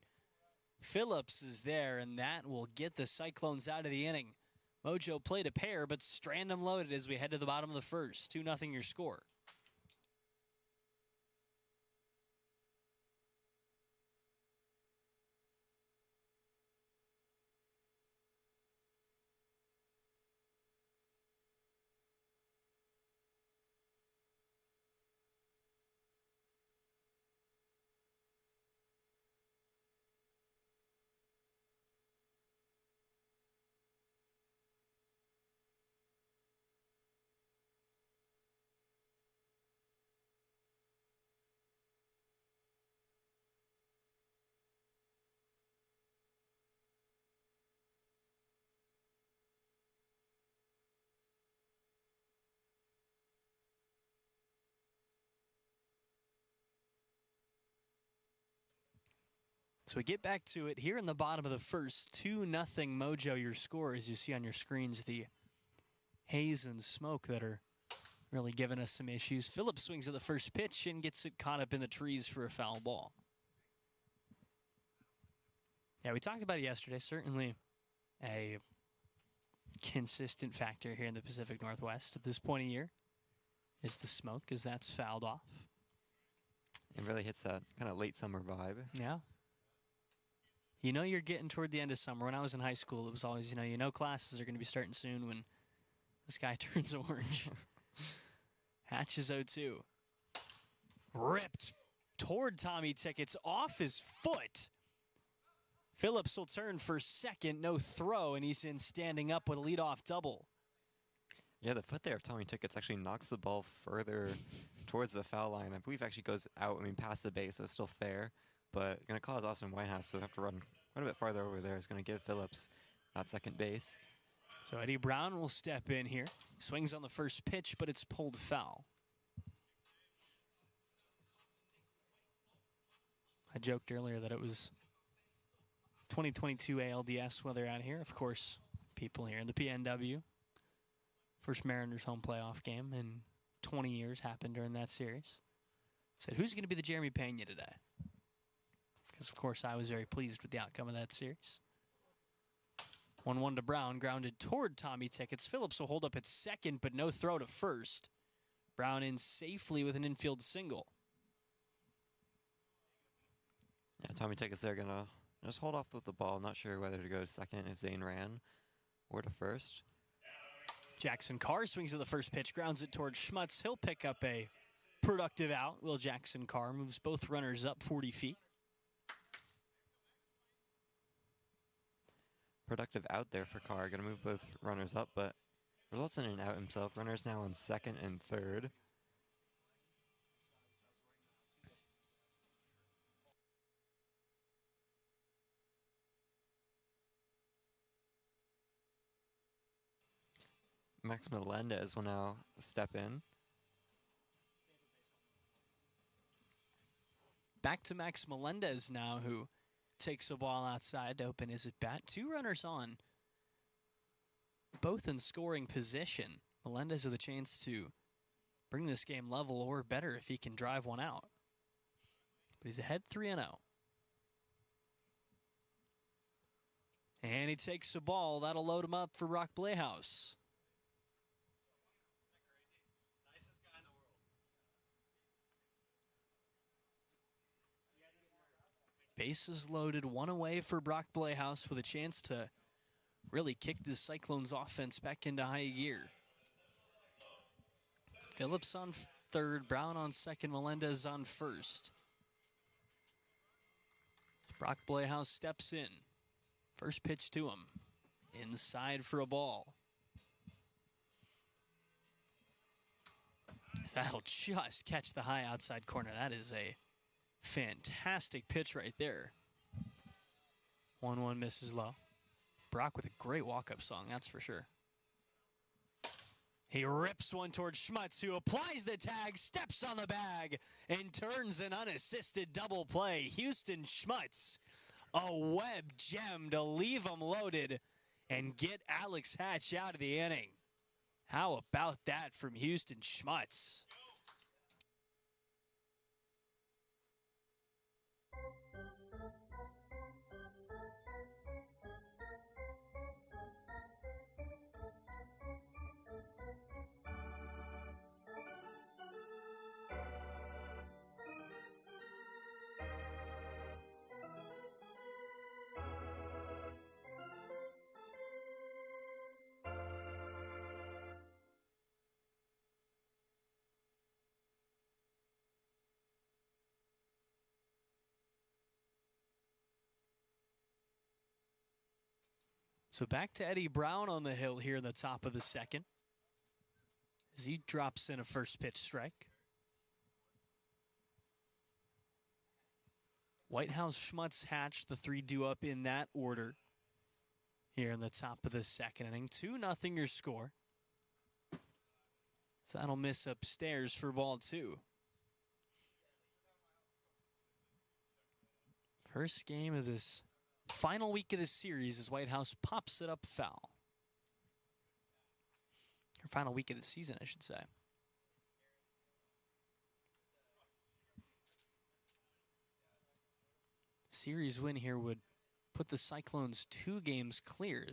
Phillips is there, and that will get the Cyclones out of the inning. Mojo played a pair, but Strandom loaded as we head to the bottom of the first. 2-0 your score. So we get back to it here in the bottom of the first. 2-0 Mojo your score, as you see on your screens. The haze and smoke that are really giving us some issues. Phillips swings at the first pitch and gets it caught up in the trees for a foul ball. Yeah, we talked about it yesterday. Certainly a consistent factor here in the Pacific Northwest at this point of year is the smoke, as that's fouled off. It really hits that kind of late summer vibe. Yeah. You know you're getting toward the end of summer. When I was in high school, it was always, you know classes are going to be starting soon when the sky turns orange. Hatch is 0-2. Ripped toward Tommy Tickets off his foot. Phillips will turn for second, no throw, and he's in standing up with a leadoff double. Yeah, the foot there of Tommy Tickets actually knocks the ball further towards the foul line. I believe actually goes out, past the base, so it's still fair. But going to cause Austin Whitehouse to have to run quite a bit farther over there. It's going to give Phillips that second base. So Eddie Brown will step in here. Swings on the first pitch, but it's pulled foul. I joked earlier that it was 2022 ALDS weather out here. Of course, people here in the PNW. First Mariners home playoff game in 20 years happened during that series. Said, who's going to be the Jeremy Pena today? Because, of course, I was very pleased with the outcome of that series. 1-1 to Brown, grounded toward Tommy Tickets. Phillips will hold up at second, but no throw to first. Brown in safely with an infield single. Yeah, Tommy Tickets there going to just hold off with the ball. Not sure whether to go to second if Zane ran or to first. Jackson Carr swings at the first pitch, grounds it towards Schmutz. He'll pick up a productive out. Will Jackson Carr moves both runners up 40 feet. Productive out there for Carr. Going to move both runners up, but results in an out himself. Runners now on second and third. Max Melendez will now step in. Back to Max Melendez now, who takes a ball outside to open his at-bat. Two runners on, both in scoring position. Melendez with a chance to bring this game level or better if he can drive one out. But he's ahead 3-0. And he takes the ball. That'll load him up for Brock Playhouse. Bases loaded, one away for Brock Playhouse with a chance to really kick this Cyclones offense back into high gear. Phillips on third, Brown on second, Melendez on first. Brock Playhouse steps in. First pitch to him. Inside for a ball. That'll just catch the high outside corner. That is a fantastic pitch right there. 1-1 misses low. Brock with a great walk-up song, that's for sure. He rips one towards Schmutz, who applies the tag, steps on the bag, and turns an unassisted double play. Houston Schmutz, a web gem to leave him loaded and get Alex Hatch out of the inning. How about that from Houston Schmutz? So back to Eddie Brown on the hill here in the top of the second, as he drops in a first pitch strike. Whitehouse, Schmutz, Hatch, the three due up in that order here in the top of the second inning. 2-0 your score. So that'll miss upstairs for ball two. First game of this final week of the series as Whitehouse pops it up foul. Or final week of the season, I should say. Series win here would put the Cyclones 2 games clear.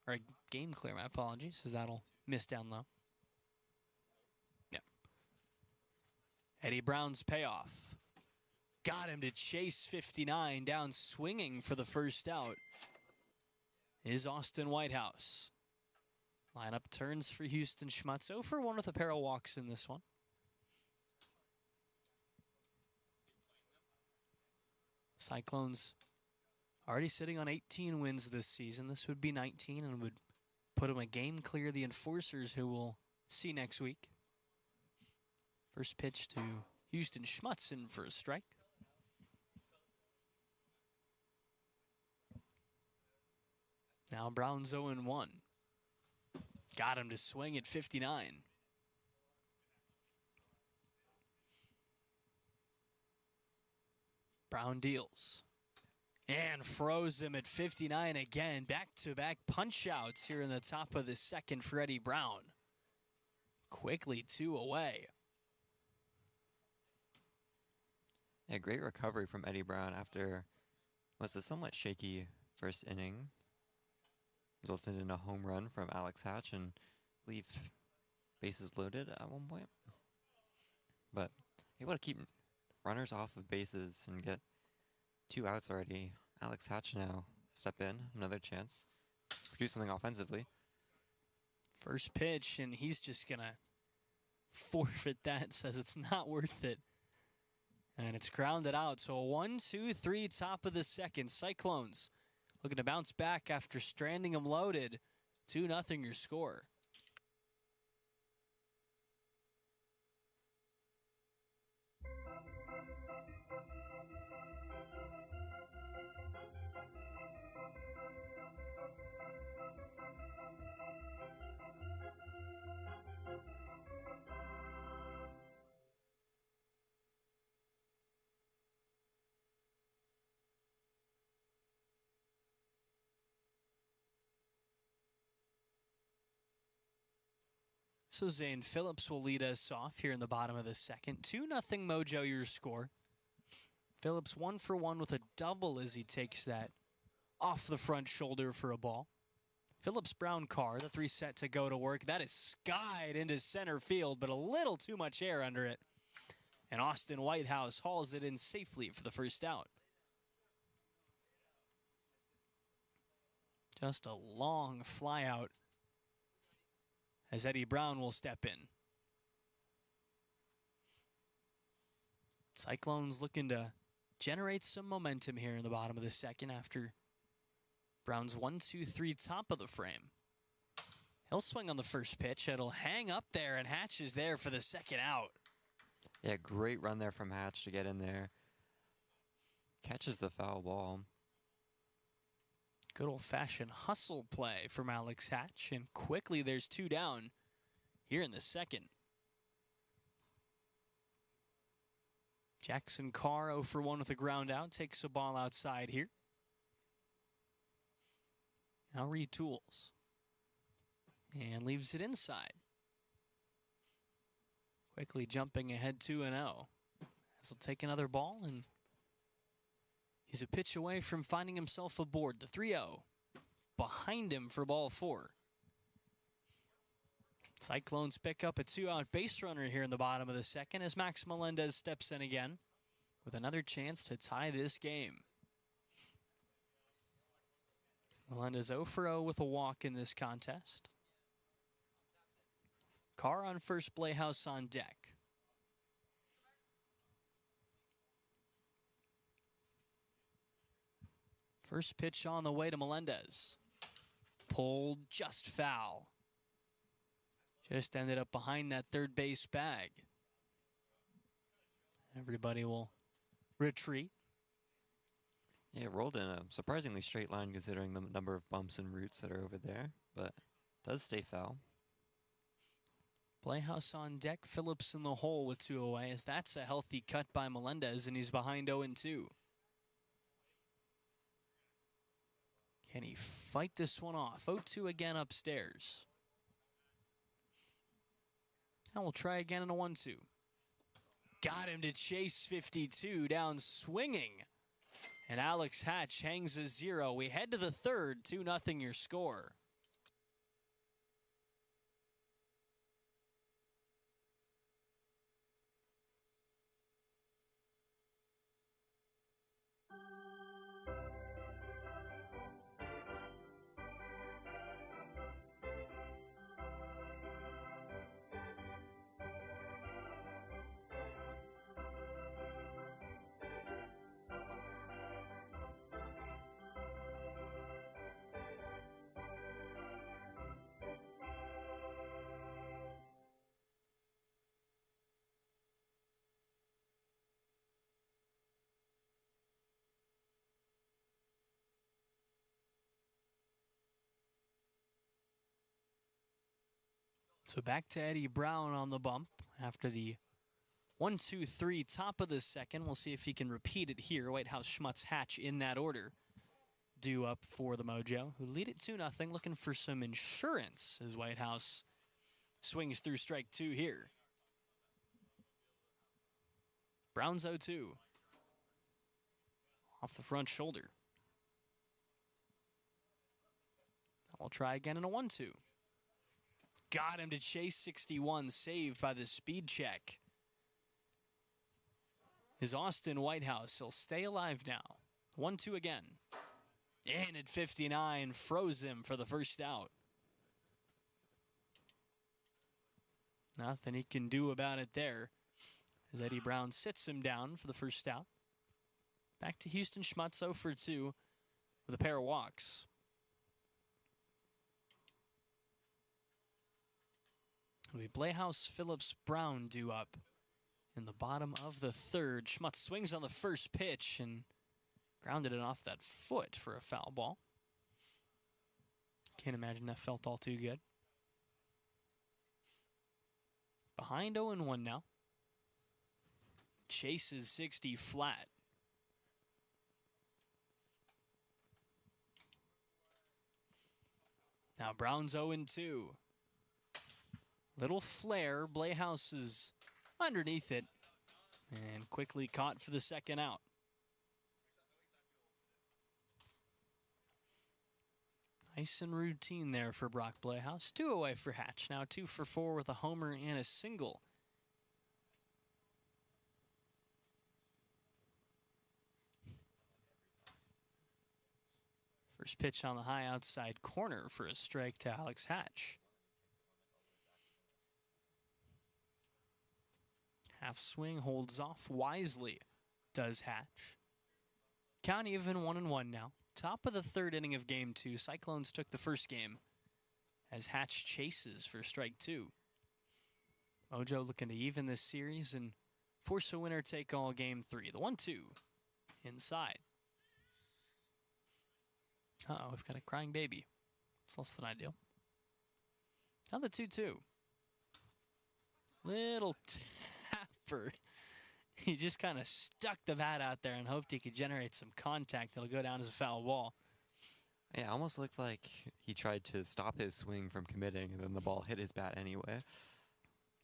Or a game clear, my apologies, as that'll miss down low. Yeah. Eddie Brown's payoff. Got him to chase 59, down swinging for the first out is Austin Whitehouse. Lineup turns for Houston Schmutz. 0 for 1 with a pair of walks in this one. Cyclones already sitting on 18 wins this season. This would be 19 and would put them a game clear the Enforcers, who we'll see next week. First pitch to Houston Schmutz in for a strike. Now Brown's 0-1. Got him to swing at 59. Brown deals. And froze him at 59 again. Back-to-back punch-outs here in the top of the second for Eddie Brown. Quickly 2 away. Yeah, great recovery from Eddie Brown after was a somewhat shaky first inning. Resulted in a home run from Alex Hatch and leave bases loaded at one point. But able to keep runners off of bases and get 2 outs already. Alex Hatch now step in, another chance. Produce something offensively. First pitch, and he's just going to forfeit that, says it's not worth it. And it's grounded out. So a 1-2-3 top of the second. Cyclones looking to bounce back after stranding them loaded. 2-0 your score. So Zane Phillips will lead us off here in the bottom of the second. 2-0 Mojo your score. Phillips 1 for 1 with a double as he takes that off the front shoulder for a ball. Phillips Brown Carr, the 3 set to go to work. That is skied into center field, but a little too much air under it. And Austin Whitehouse hauls it in safely for the first out. Just a long fly out as Eddie Brown will step in. Cyclones looking to generate some momentum here in the bottom of the second after Brown's 1-2-3 top of the frame. He'll swing on the first pitch. It'll hang up there, and Hatch is there for the second out. Yeah, great run there from Hatch to get in there. Catches the foul ball. Good old-fashioned hustle play from Alex Hatch, and quickly there's 2 down here in the second. Jackson Carr 0 for 1 with a ground out, takes a ball outside here. Now retools and leaves it inside. Quickly jumping ahead 2-0. As he'll take another ball, and he's a pitch away from finding himself aboard. The 3-0 behind him for ball 4. Cyclones pick up a 2-out base runner here in the bottom of the second as Max Melendez steps in again with another chance to tie this game. Melendez 0 for 0 with a walk in this contest. Carr on first, Playhouse on deck. First pitch on the way to Melendez. Pulled just foul. Just ended up behind that third base bag. Everybody will retreat. Yeah, it rolled in a surprisingly straight line considering the number of bumps and roots that are over there, but does stay foul. Playhouse on deck, Phillips in the hole with 2 away, as that's a healthy cut by Melendez, and he's behind 0-2. Can he fight this one off? 0-2 again upstairs. Now we'll try again in a 1-2. Got him to chase 52, down swinging. And Alex Hatch hangs a 0. We head to the third, 2-0 your score. So back to Eddie Brown on the bump after the 1-2-3 top of the second. We'll see if he can repeat it here. Whitehouse, Schmutz, Hatch in that order. Due up for the Mojo, who lead it 2-0, looking for some insurance as Whitehouse swings through strike 2 here. Brown's 0-2. Off the front shoulder. We'll try again in a 1-2. Got him to chase 61, saved by the speed check. Is Austin Whitehouse. He'll stay alive now. 1-2 again. In at 59, froze him for the first out. Nothing he can do about it there, as Eddie Brown sits him down for the first out. Back to Houston Schmutz, 0 for 2 with a pair of walks. It'll be Playhouse, Phillips, Brown due up in the bottom of the third. Schmutz swings on the first pitch and grounded it off that foot for a foul ball. Can't imagine that felt all too good. Behind 0-1 now. Chases 60 flat. Now Brown's 0-2. Little flare. Playhouse is underneath it and quickly caught for the second out. Nice and routine there for Brock Playhouse. 2 away for Hatch. Now 2 for 4 with a homer and a single. First pitch on the high outside corner for a strike to Alex Hatch. Half swing, holds off wisely, does Hatch. Count even 1-1 now. Top of the third inning of game 2. Cyclones took the first game as Hatch chases for strike 2. Mojo looking to even this series and force a winner take all game 3. The 1-2 inside. Uh-oh, we've got a crying baby. It's less than ideal. Now the 2-2. Little tapper. He just kind of stuck the bat out there and hoped he could generate some contact. It'll go down as a foul ball. Yeah, almost looked like he tried to stop his swing from committing, and then the ball hit his bat anyway.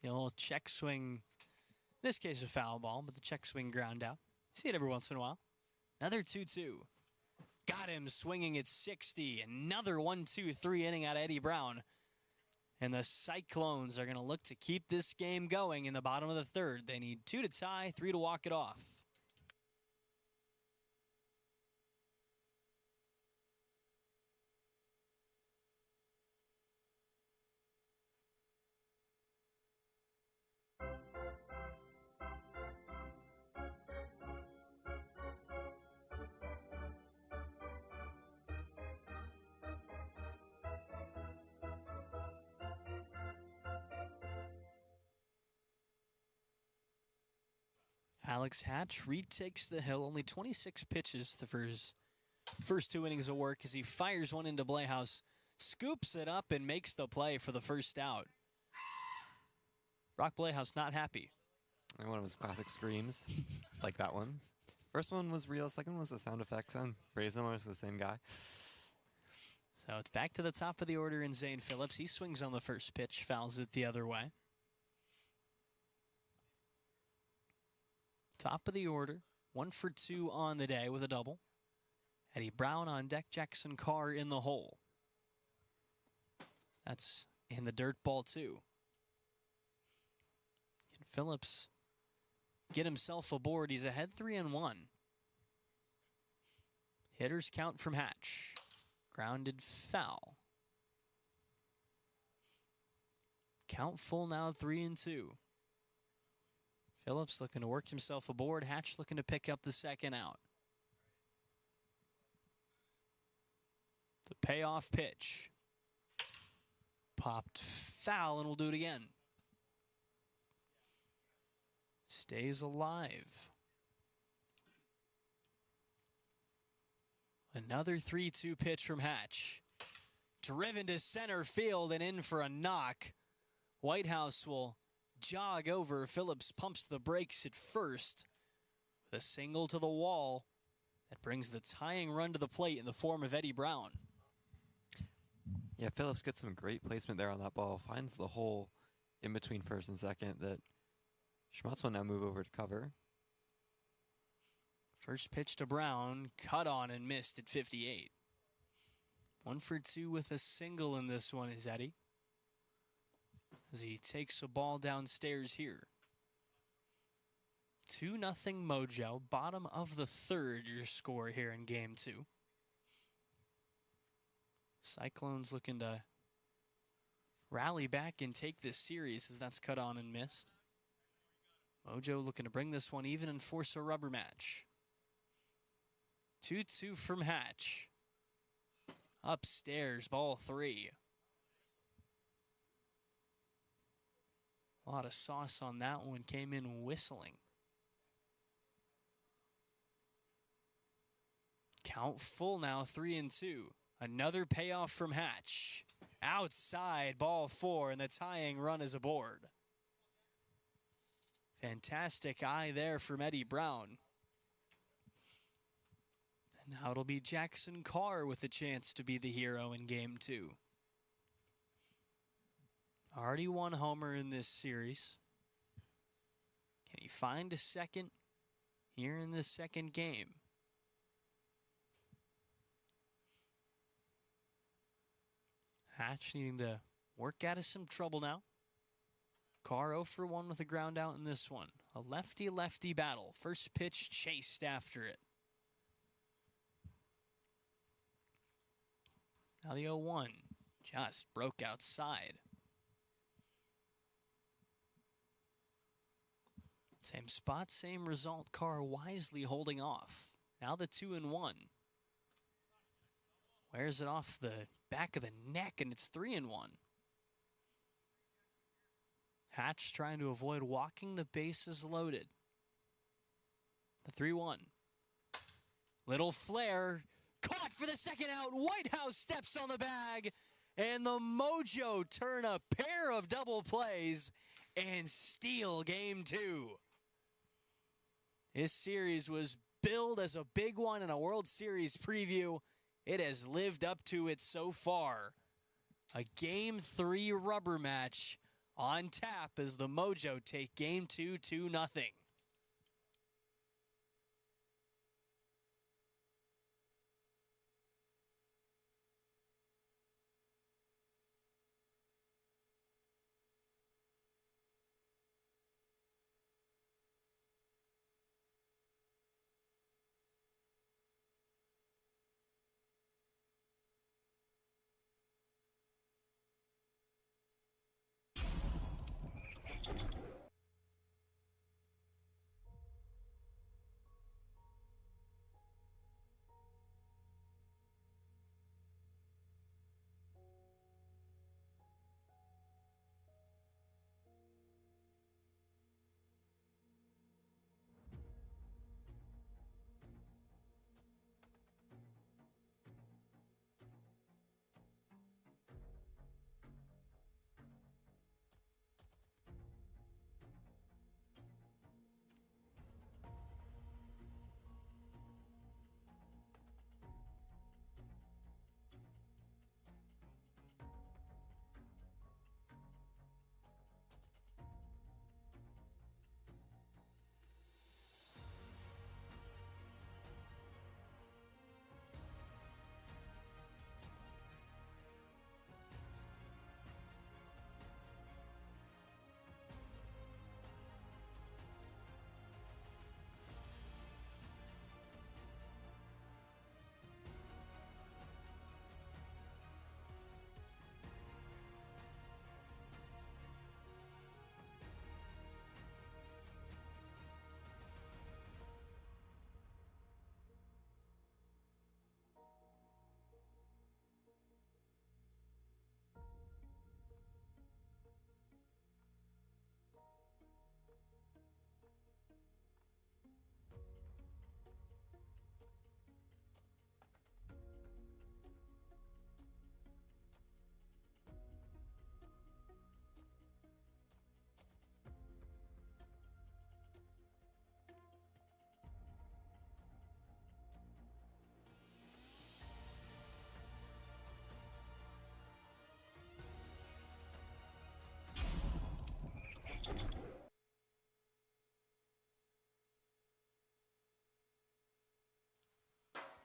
The old check swing, in this case a foul ball, but the check swing ground out. See it every once in a while. Another 2-2. Got him swinging at 60. Another 1-2-3 inning out of Eddie Brown. And the Cyclones are going to look to keep this game going in the bottom of the third. They need 2 to tie, 3 to walk it off. Alex Hatch retakes the hill. Only 26 pitches for his first 2 innings of work as he fires one into Playhouse, scoops it up, and makes the play for the first out. Brock Playhouse not happy. One of his classic screams, like that one. First one was real. Second one was a sound effect sound. Very similar to the same guy. So it's back to the top of the order in Zane Phillips. He swings on the first pitch, fouls it the other way. Top of the order, 1 for 2 on the day with a double. Eddie Brown on deck, Jackson Carr in the hole. That's in the dirt ball, too. Can Phillips get himself aboard? He's ahead 3-1. Hitters count from Hatch. Grounded foul. Count full now, 3-2. Phillips looking to work himself aboard. Hatch looking to pick up the second out. The payoff pitch. Popped foul, and we'll do it again. Stays alive. Another 3-2 pitch from Hatch. Driven to center field and in for a knock. Whitehouse will jog over. Phillips pumps the brakes at first. With a single to the wall. That brings the tying run to the plate in the form of Eddie Brown. Yeah, Phillips gets some great placement there on that ball. Finds the hole in between first and second that Schmutz will now move over to cover. First pitch to Brown, cut on and missed at 58. 1 for 2 with a single in this one is Eddie, as he takes a ball downstairs here. 2-0 Mojo, bottom of the third, your score here in game 2. Cyclones looking to rally back and take this series as that's cut on and missed. Mojo looking to bring this one even and force a rubber match. 2-2 from Hatch. Upstairs, ball 3. A lot of sauce on that one, came in whistling. Count full now, 3-2. Another payoff from Hatch. Outside, ball 4, and the tying run is aboard. Fantastic eye there from Eddie Brown. And now it'll be Jackson Carr with a chance to be the hero in game 2. Already one homer in this series. Can he find a second here in this second game? Hatch needing to work out of some trouble now. Carr 0 for 1 with a ground out in this one. A lefty-lefty battle. First pitch chased after it. Now the 0-1 just broke outside. Same spot, same result. Carr wisely holding off. Now the 2-1. Wears it off the back of the neck, and it's 3-1. Hatch trying to avoid walking the bases loaded. The 3-1. Little flare. Caught for the second out. Whitehouse steps on the bag. And the Mojo turn a pair of double plays and steal game 2. This series was billed as a big one in a World Series preview. It has lived up to it so far. A game 3 rubber match on tap as the Mojo take game 2 2-0.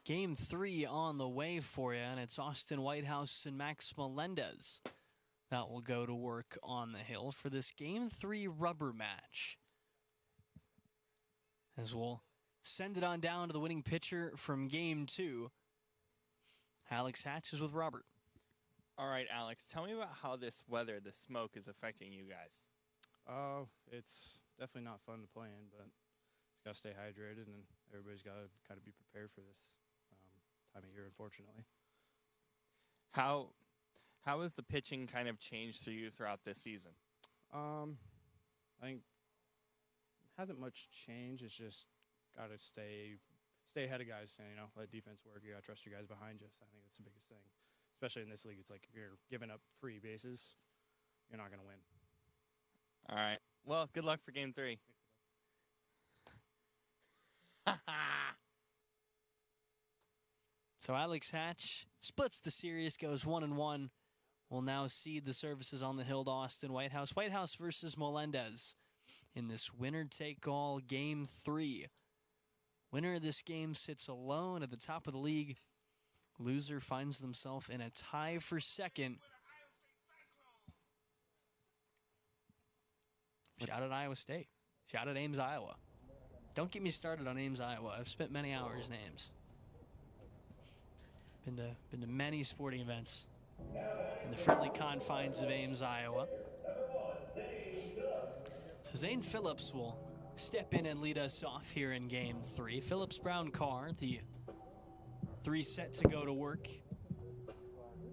Game 3 on the way for you, and it's Austin Whitehouse and Max Melendez that will go to work on the hill for this Game 3 rubber match. As we'll send it on down to the winning pitcher from Game 2. Alex Hatch is with Robert. All right, Alex, tell me about how this weather, the smoke, is affecting you guys. It's definitely not fun to play in, but it's got to stay hydrated, and everybody's got to kind of be prepared for this time of year, unfortunately. How has the pitching kind of changed for you throughout this season? I think it hasn't much changed. It's just got to stay ahead of guys, and let defense work. You got to trust your guys behind you. So I think that's the biggest thing. Especially in this league, it's like if you're giving up free bases, you're not going to win. All right. Well, good luck for Game 3. So Alex Hatch splits the series, goes 1-1. Will now cede the services on the hill to Austin Whitehouse. Whitehouse versus Melendez in this winner-take-all Game 3. Winner of this game sits alone at the top of the league. Loser finds themselves in a tie for second. Shout out Iowa State. Shout out Ames, Iowa. Don't get me started on Ames, Iowa. I've spent many hours in Ames. Been to many sporting events in the friendly confines of Ames, Iowa. So Zane Phillips will step in and lead us off here in Game 3. Phillips, Brown, Carr, the 3 set to go to work.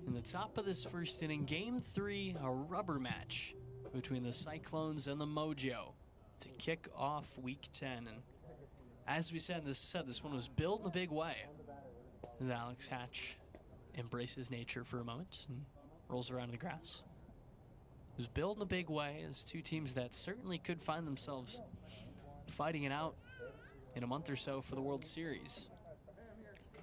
In the top of this first inning, Game 3, a rubber match between the Cyclones and the Mojo to kick off Week 10. And as we said, this one was built in a big way. As Alex Hatch embraces nature for a moment and rolls around in the grass. It was built in a big way as two teams that certainly could find themselves fighting it out in a month or so for the World Series.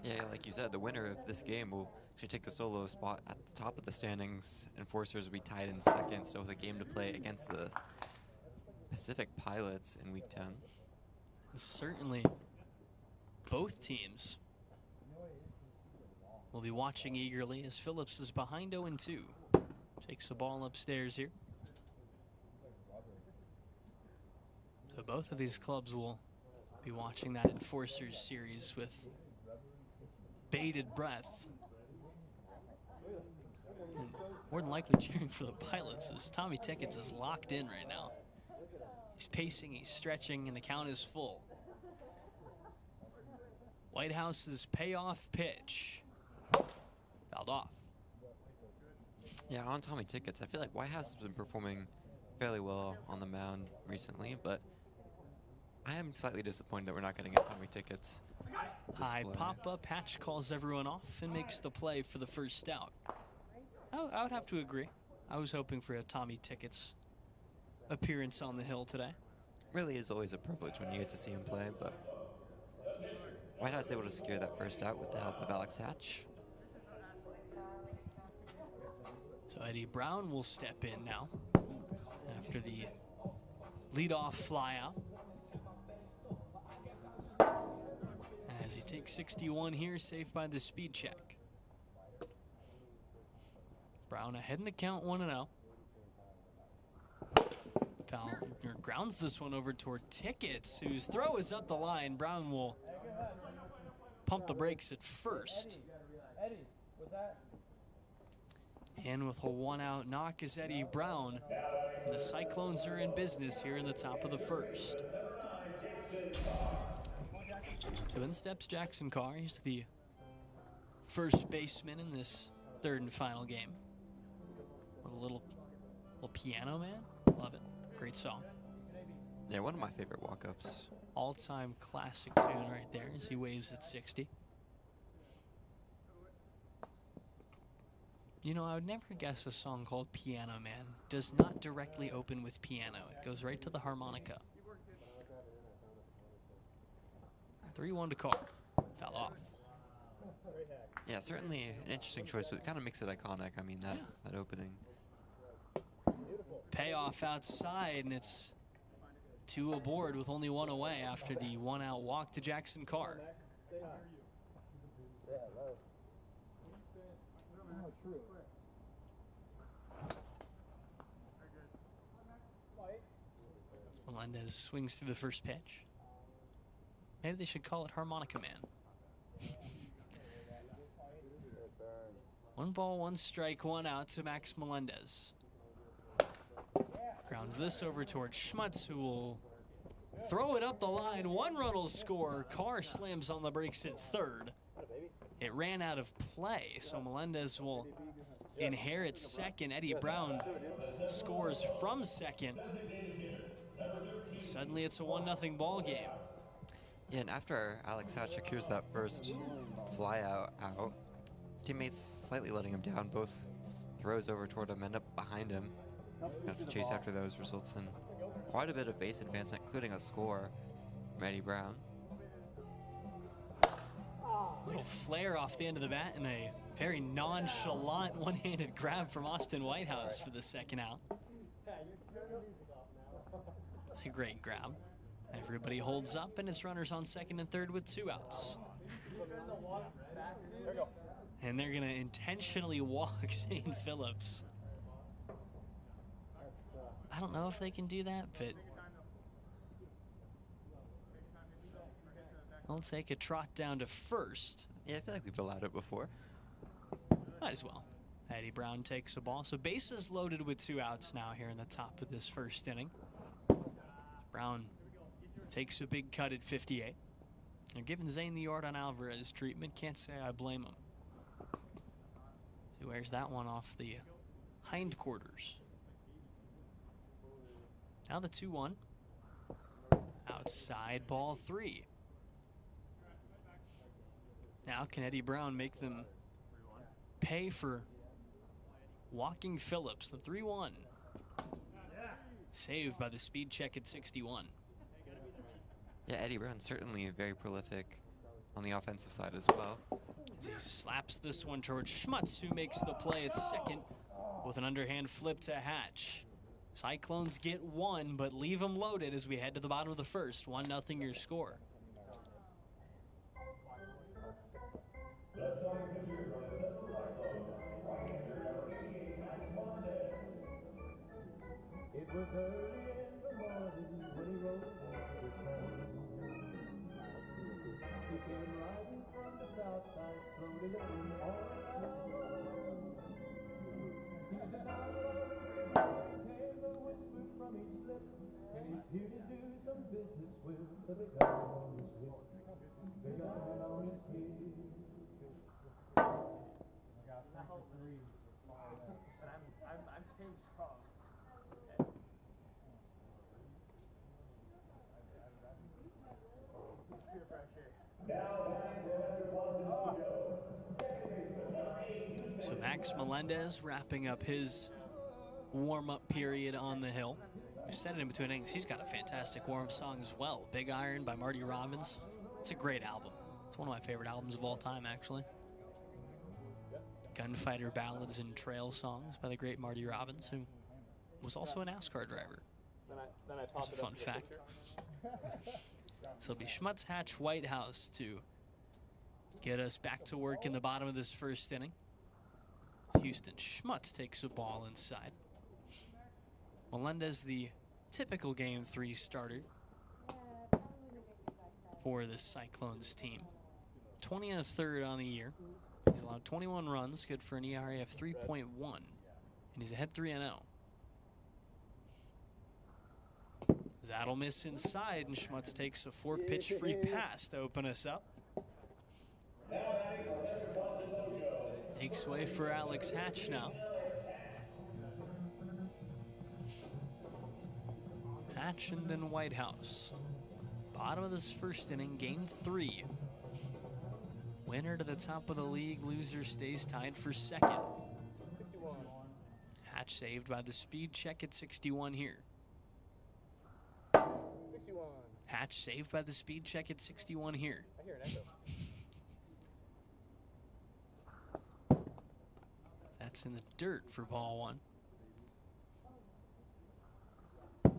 Yeah, like you said, the winner of this game will actually take the solo spot at the top of the standings. Enforcers will be tied in second, so with a game to play against the Pacific Pilots in Week 10. Certainly, both teams will be watching eagerly as Phillips is behind 0-2. Takes the ball upstairs here. So both of these clubs will be watching that Enforcers series with bated breath. And more than likely cheering for the Pilots as Tommy Tickets is locked in right now. He's pacing, he's stretching, and the count is full. Whitehouse's payoff pitch. Fouled off. Yeah, on Tommy Tickets, I feel like Whitehouse has been performing fairly well on the mound recently, but I am slightly disappointed that we're not getting a Tommy Tickets High display. pop-up, Hatch calls everyone off and makes the play for the first out. I would have to agree. I was hoping for a Tommy Tickets appearance on the hill today. Really is always a privilege when you get to see him play, but Whitehouse able to secure that first out with the help of Alex Hatch. So Eddie Brown will step in now after the leadoff flyout. As he takes 61 here, saved by the speed check. Brown ahead in the count, 1-0. Foul grounds this one over toward Tickets, whose throw is up the line. Brown will pump the brakes at first. And with a 1-out knock is Eddie Brown. And the Cyclones are in business here in the top of the first. So in steps Jackson Carr. He's the first baseman in this third and final game. With a little piano man. Love it. Great song. Yeah, one of my favorite walk-ups. All-time classic tune right there as he waves at 60. You know, I would never guess a song called Piano Man does not directly open with piano. It goes right to the harmonica. 3-1 to Carr. Foul off. Yeah, certainly an interesting choice, but it kind of makes it iconic. I mean, that opening. Payoff outside, and it's 2 aboard with only 1 away after the 1-out walk to Jackson Carr. Melendez swings through the first pitch. Maybe they should call it Harmonica Man. 1 ball, 1 strike, 1 out to Max Melendez. Grounds this over towards Schmutz, who will throw it up the line. 1 run will score. Carr slams on the brakes at third. It ran out of play, so Melendez will inherit second. Eddie Brown scores from second. And suddenly it's a 1-0 ball game. Yeah, and after Alex Hatch secures that first fly out, his teammates slightly letting him down. Both throws over toward him end up behind him. Have to chase after those, results in quite a bit of base advancement, including a score from Eddie Brown. Little flare off the end of the bat and a very nonchalant one-handed grab from Austin Whitehouse for the second out. It's a great grab. Everybody holds up, and it's runners on second and third with 2 outs. And they're going to intentionally walk St. Phillips. I don't know if they can do that, but we'll take a trot down to first. Yeah, I feel like we've allowed it before. Might as well. Eddie Brown takes a ball. So bases loaded with 2 outs now here in the top of this first inning. Brown takes a big cut at 58. They're giving Zane the Jordan Alvarez treatment. Can't say I blame him. He wears that one off the hindquarters. Now the 2-1. Outside, ball 3. Now can Eddie Brown make them pay for walking Phillips? The 3-1. Saved by the speed check at 61. Yeah, Eddie Brown certainly very prolific on the offensive side as well. As he slaps this one towards Schmutz, who makes the play at second with an underhand flip to Hatch. Cyclones get 1, but leave them loaded as we head to the bottom of the first. 1-0 your score. It was early in the morning when he rode into the town. He came riding from the south side, slowly looking all around. He said, "I came the whisper from each lip, and he's here to do some business with the big guy on his hip. The guy on his hip." I got 3, but I'm staying strong. So Max Melendez wrapping up his warm-up period on the hill. You said it in between innings. He's got a fantastic warm-up song as well. Big Iron by Marty Robbins. It's a great album. It's one of my favorite albums of all time, actually. Gunfighter ballads and trail songs by the great Marty Robbins, who was also a NASCAR driver. That's a fun fact. So it'll be Schmutz, Hatch, Whitehouse to get us back to work in the bottom of this first inning. Houston Schmutz takes a ball inside. Melendez, the typical Game 3 starter for the Cyclones team. 20 and a third on the year. He's allowed 21 runs, good for an ERA of 3.1. And he's ahead 3-0. That'll miss inside, and Schmutz takes a 4-pitch free pass to open us up. Makes way for Alex Hatch now. Hatch and then Whitehouse. Bottom of this first inning, Game 3. Winner to the top of the league, loser stays tied for second. Hatch saved by the speed check at 61 here. Hatch saved by the speed check at 61 here. I hear an echo. That's in the dirt for ball 1. And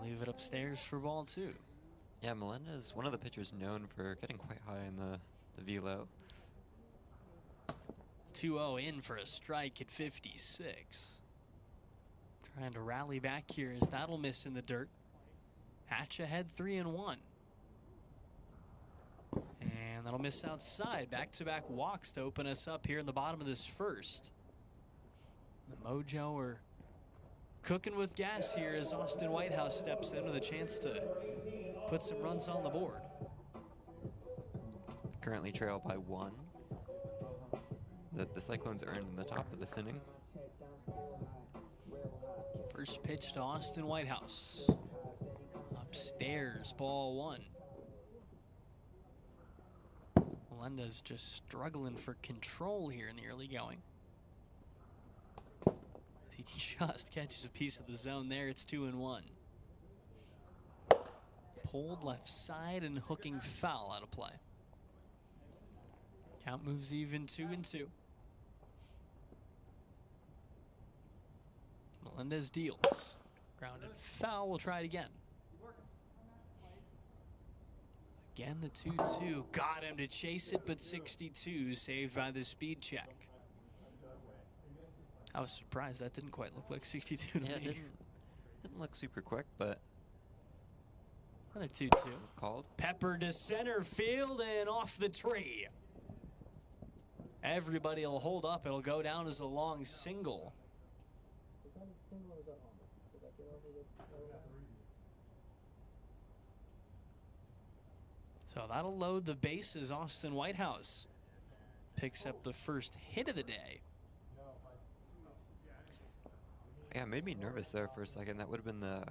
leave it upstairs for ball 2. Yeah, Melendez, one of the pitchers known for getting quite high in the velo. 2-0 in for a strike at 56. Trying to rally back here as that'll miss in the dirt. Hatch ahead 3-1. And that'll miss outside. Back-to-back walks to open us up here in the bottom of this first. The Mojo are cooking with gas here as Austin Whitehouse steps in with a chance to put some runs on the board. Currently trail by 1 that the Cyclones earned in the top of this inning. First pitch to Austin Whitehouse. Upstairs, ball 1. Melendez just struggling for control here in the early going. He just catches a piece of the zone there. It's 2-1. Pulled left side and hooking foul out of play. Count moves even 2-2. Melendez deals. Grounded foul. We'll try it again. Again, the 2-2. Got him to chase it, but 62 saved by the speed check. I was surprised that didn't quite look like 62 to me. Didn't look super quick, but another 2-2. Called. Pepper to center field and off the tree. Everybody will hold up. It'll go down as a long single. So that'll load the bases. Austin Whitehouse picks up the first hit of the day. Yeah, it made me nervous there for a second. That would have been the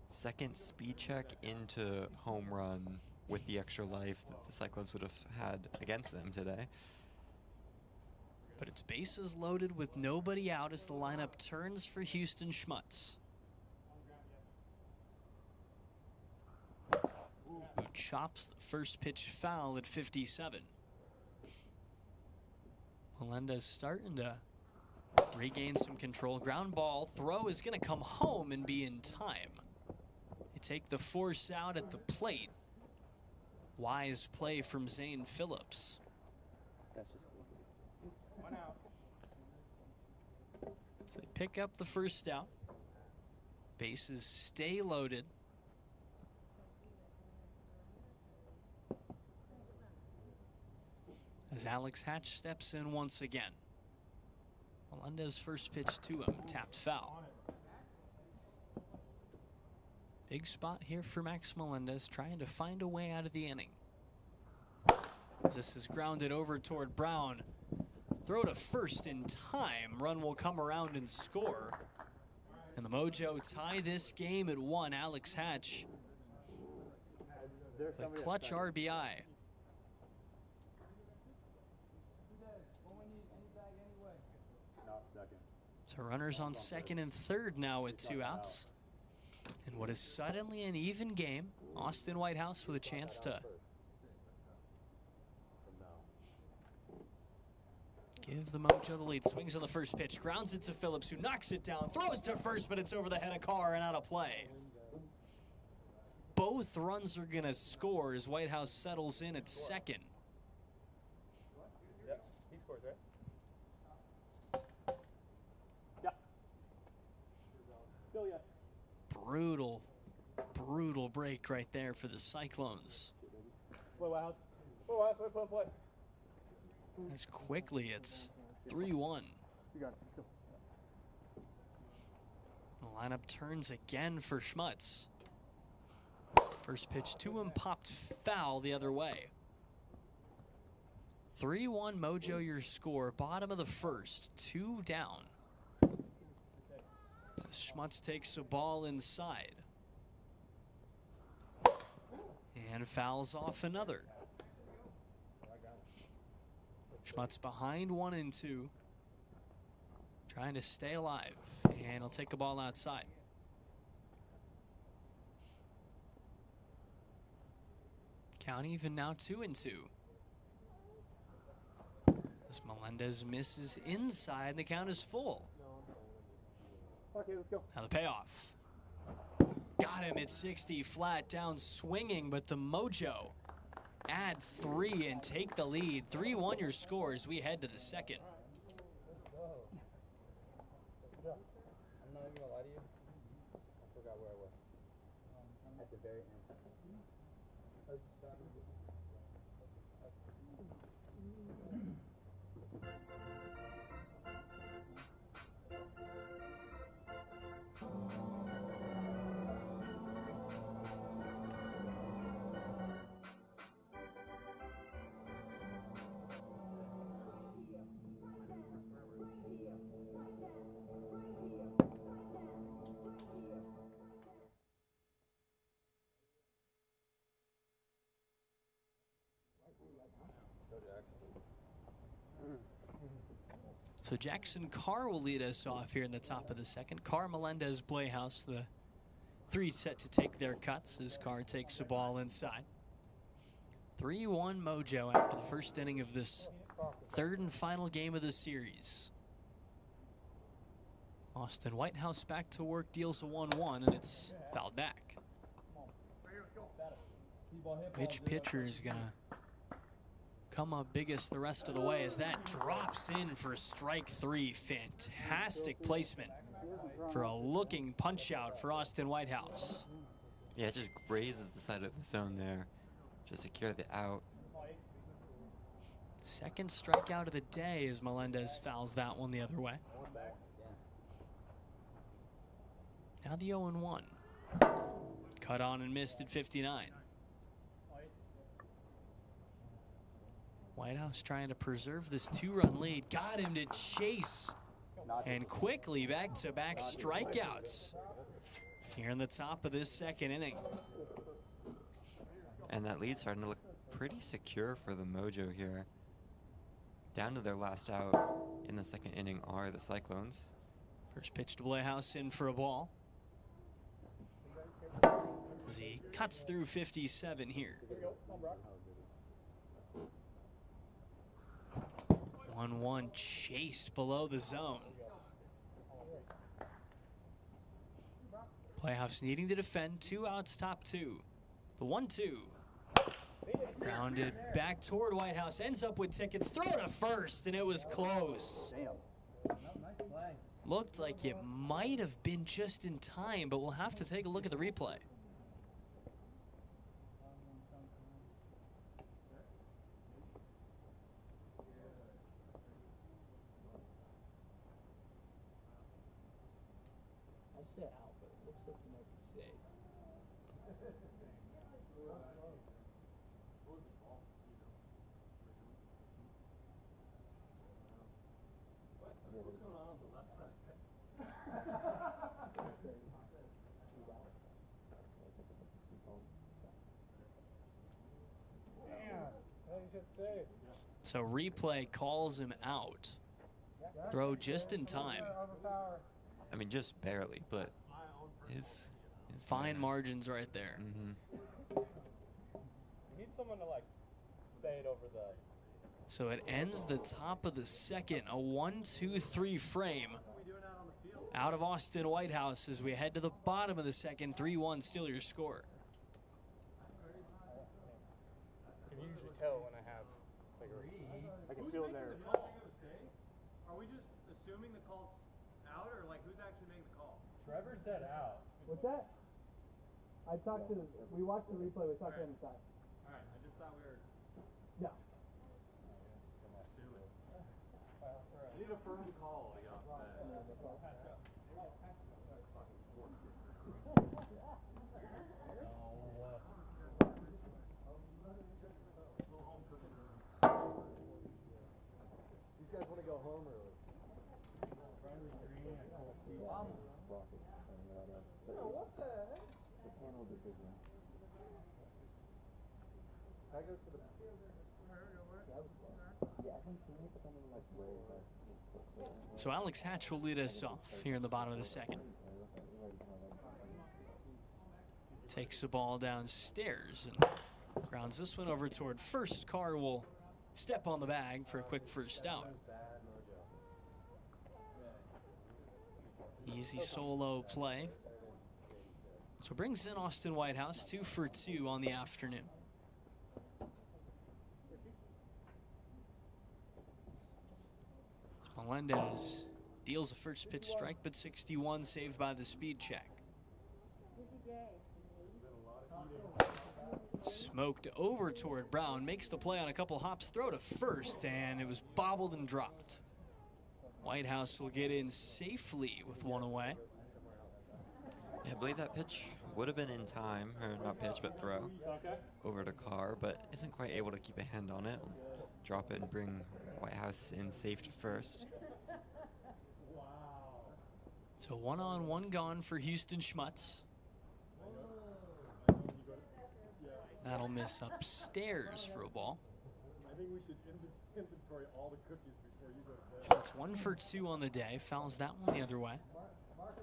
second speed check into home run with the extra life that the Cyclones would have had against them today. But it's bases loaded with nobody out as the lineup turns for Houston Schmutz. Who chops the first pitch foul at 57. Melendez starting to regain some control. Ground ball. Throw is going to come home and be in time. They take the force out at the plate. Wise play from Zane Phillips. So they pick up the first out. Bases stay loaded. As Alex Hatch steps in once again. Melendez first pitch to him, tapped foul. Big spot here for Max Melendez, trying to find a way out of the inning. As this is grounded over toward Brown. Throw to first in time. Run will come around and score. And the Mojo tie this game at 1. Alex Hatch, the clutch RBI. So runners on second and third now with 2 outs. And what is suddenly an even game. Austin Whitehouse with a chance to give the Mojo the lead. Swings on the first pitch. Grounds it to Phillips, who knocks it down. Throws to first, but it's over the head of Carr and out of play. Both runs are going to score as Whitehouse settles in at second. Yeah, he scores, right? Brutal break right there for the Cyclones. Play, Whitehouse. Play. As quickly, it's 3-1. You got it. Go. The lineup turns again for Schmutz. First pitch to him, popped foul the other way. 3-1 Mojo, your score. Bottom of the first, 2 down. As Schmutz takes a ball inside. And fouls off another. Schmutz behind 1 and 2. Trying to stay alive. And he'll take a ball outside. Count even now 2 and 2. As Melendez misses inside, the count is full. Okay, let's go. Now the payoff. Got him at 60, flat down swinging, but the Mojo add 3 and take the lead. 3-1 your score as we head to the second. I'm not even gonna lie to you. I forgot where I was. At the very end. So Jackson Carr will lead us off here in the top of the second. Carr, Melendez, Playhouse, the three set to take their cuts as Carr takes the ball inside. 3-1 Mojo after the first inning of this third and final game of the series. Austin Whitehouse back to work, deals a 1-1, and it's fouled back. Which pitcher is going to come up biggest the rest of the way as that drops in for strike three? Fantastic placement for a looking punch out for Austin Whitehouse. Yeah, it just grazes the side of the zone there to secure the out. Second strikeout of the day as Melendez fouls that one the other way. Now the 0-1. Cut on and missed at 59. Whitehouse trying to preserve this 2-run lead. Got him to chase. And quickly back-to-back strikeouts here in the top of this second inning. And that lead starting to look pretty secure for the Mojo here. Down to their last out in the second inning are the Cyclones. First pitch to Playhouse, in for a ball. As he cuts through 57 here. 1-1 chased below the zone. Playhouse needing to defend. 2 outs, top 2. The 1-2. Grounded back toward Whitehouse. Ends up with tickets. Throw to first, and it was close. Looked like it might have been just in time, but we'll have to take a look at the replay. I said out, but it looks like you might be safe. So replay calls him out. Throw just in time. I mean, just barely, but his fine margins right there. You need someone to like say it over the. So it ends the top of the second, a 1-2-3 frame out of Austin Whitehouse as we head to the bottom of the second. 3-1 still your score. I can usually tell when I have like I can feel their. Are we just assuming the call's out, or like who's actually making the call? Trevor said out. What's that? I talked to the. We watched the replay. We talked to him inside. All right, I just thought we were. Yeah. I need a firm call. These guys want to go home early. What the heck? The panel decision. I go to the. So Alex Hatch will lead us off here in the bottom of the second. Takes the ball downstairs and grounds this one over toward first. Carr will step on the bag for a quick first out. Easy solo play. So brings in Austin Whitehouse, 2 for 2 on the afternoon. Melendez Deals a first pitch strike, but 61 saved by the speed check. Smoked over toward Brown, makes the play on a couple hops, throw to first, and it was bobbled and dropped. Whitehouse will get in safely with one away. Yeah, I believe that pitch would have been in time, or not pitch, but throw over to Carr, but isn't quite able to keep a hand on it. Drop it and bring Whitehouse in safe to first. So 1-on-1 gone for Houston Schmutz. That'll miss upstairs for a ball. I think we should inventory all the cookies before you go to bed. It's 1 for 2 on the day. Fouls that one the other way.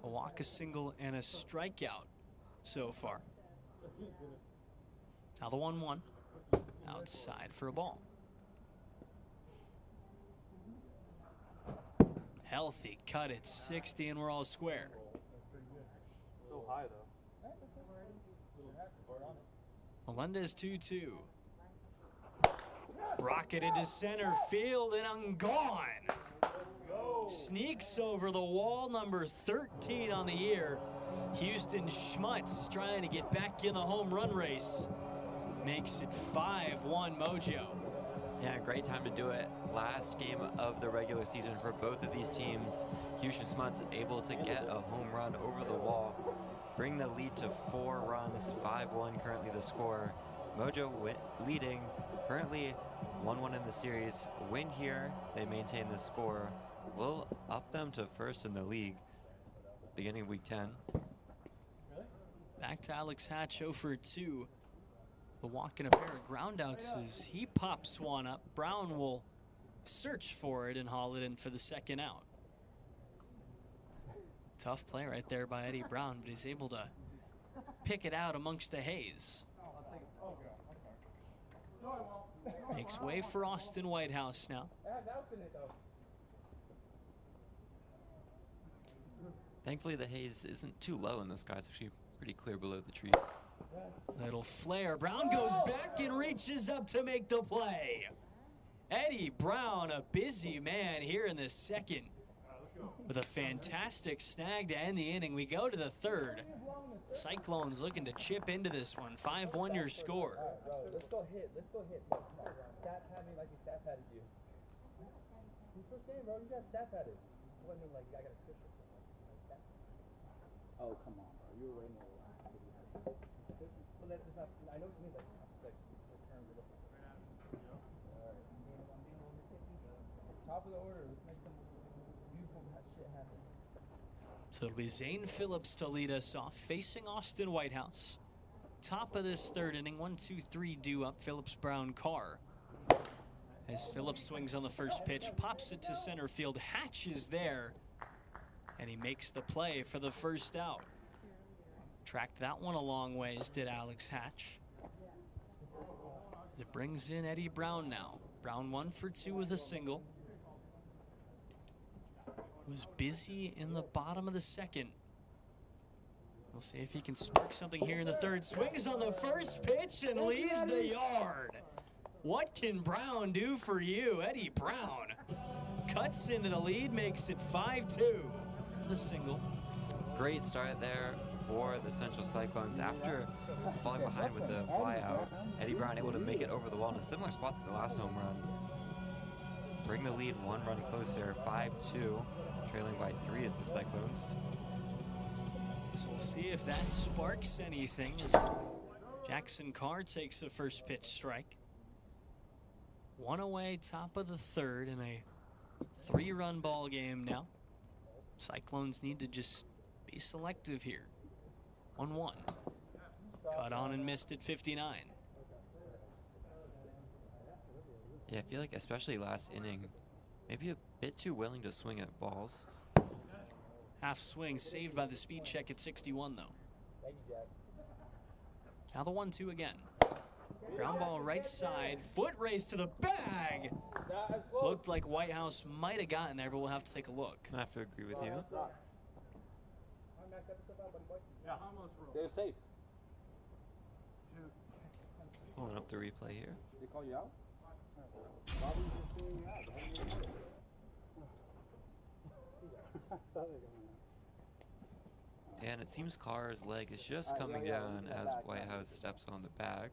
A walk, a single, and a strikeout so far. Now the 1-1. Outside for a ball. Healthy cut at 60, and we're all square. So high, though. Melendez 2-2. Rocketed to center field, and I'm gone. Sneaks over the wall, number 13 on the year. Houston Schmutz trying to get back in the home run race. Makes it 5-1 Mojo. Yeah, great time to do it. Last game of the regular season for both of these teams. Houston Schmutz able to get a home run over the wall. Bring the lead to 4 runs, 5-1 currently the score. Mojo leading, currently 1-1 in the series. A win here, they maintain the score. Will up them to first in the league, beginning of week 10. Back to Alex Hatch, 0 for 2. The walk and a pair of groundouts as he pops one up. Brown will search for it and haul it in for the second out. Tough play right there by Eddie Brown, but he's able to pick it out amongst the haze. Makes way for Austin Whitehouse now. Thankfully, the haze isn't too low in the sky. It's actually pretty clear below the trees. Little flare. Brown goes back and reaches up to make the play. Eddie Brown, a busy man here in the second, with a fantastic snag to end the inning. We go to the third. Cyclones looking to chip into this one. 5-1 your score. Let's go hit. Let's go hit. Stat pad me like you stat padded you. First game, bro. You got stat padded. It wasn't like I got a cushion. Oh, come on, bro. You were waiting a while. Well, that's just not, I know what you mean, like the terms are different. Alright. Top of the order. Let's make some beautiful shit happen. So it'll be Zane Phillips to lead us off, facing Austin Whitehouse. Top of this third inning, 1-2-3 due up. Phillips, Brown, Carr. As Phillips swings on the first pitch, pops it to center field. Hatch is there, and he makes the play for the first out. Tracked that one a long ways, did Alex Hatch. It brings in Eddie Brown now. Brown 1 for 2 with a single. Was busy in the bottom of the second. We'll see if he can spark something here in the third. Swings on the first pitch and leaves the yard. What can Brown do for you? Eddie Brown cuts into the lead, makes it 5-2. The single. Great start there for the Central Cyclones. After falling behind with the fly out, Eddie Brown able to make it over the wall in a similar spot to the last home run. Bring the lead 1 run closer, 5-2. Trailing by 3 is the Cyclones. So we'll see if that sparks anything as Jackson Carr takes the first pitch strike. 1 away, top of the third in a 3-run ball game now. Cyclones need to just be selective here. 1-1. Cut on and missed at 59. Yeah, I feel like especially last inning, maybe a bit too willing to swing at balls. Half swing saved by the speed check at 61 though. Now the 1-2 again. Ground ball right side, foot race to the bag. Looked like Whitehouse might have gotten there, but we'll have to take a look. I have to agree with you. They're safe. Pulling up the replay here. They call you out? And it seems Carr's leg is just coming down as Whitehouse steps on the bag.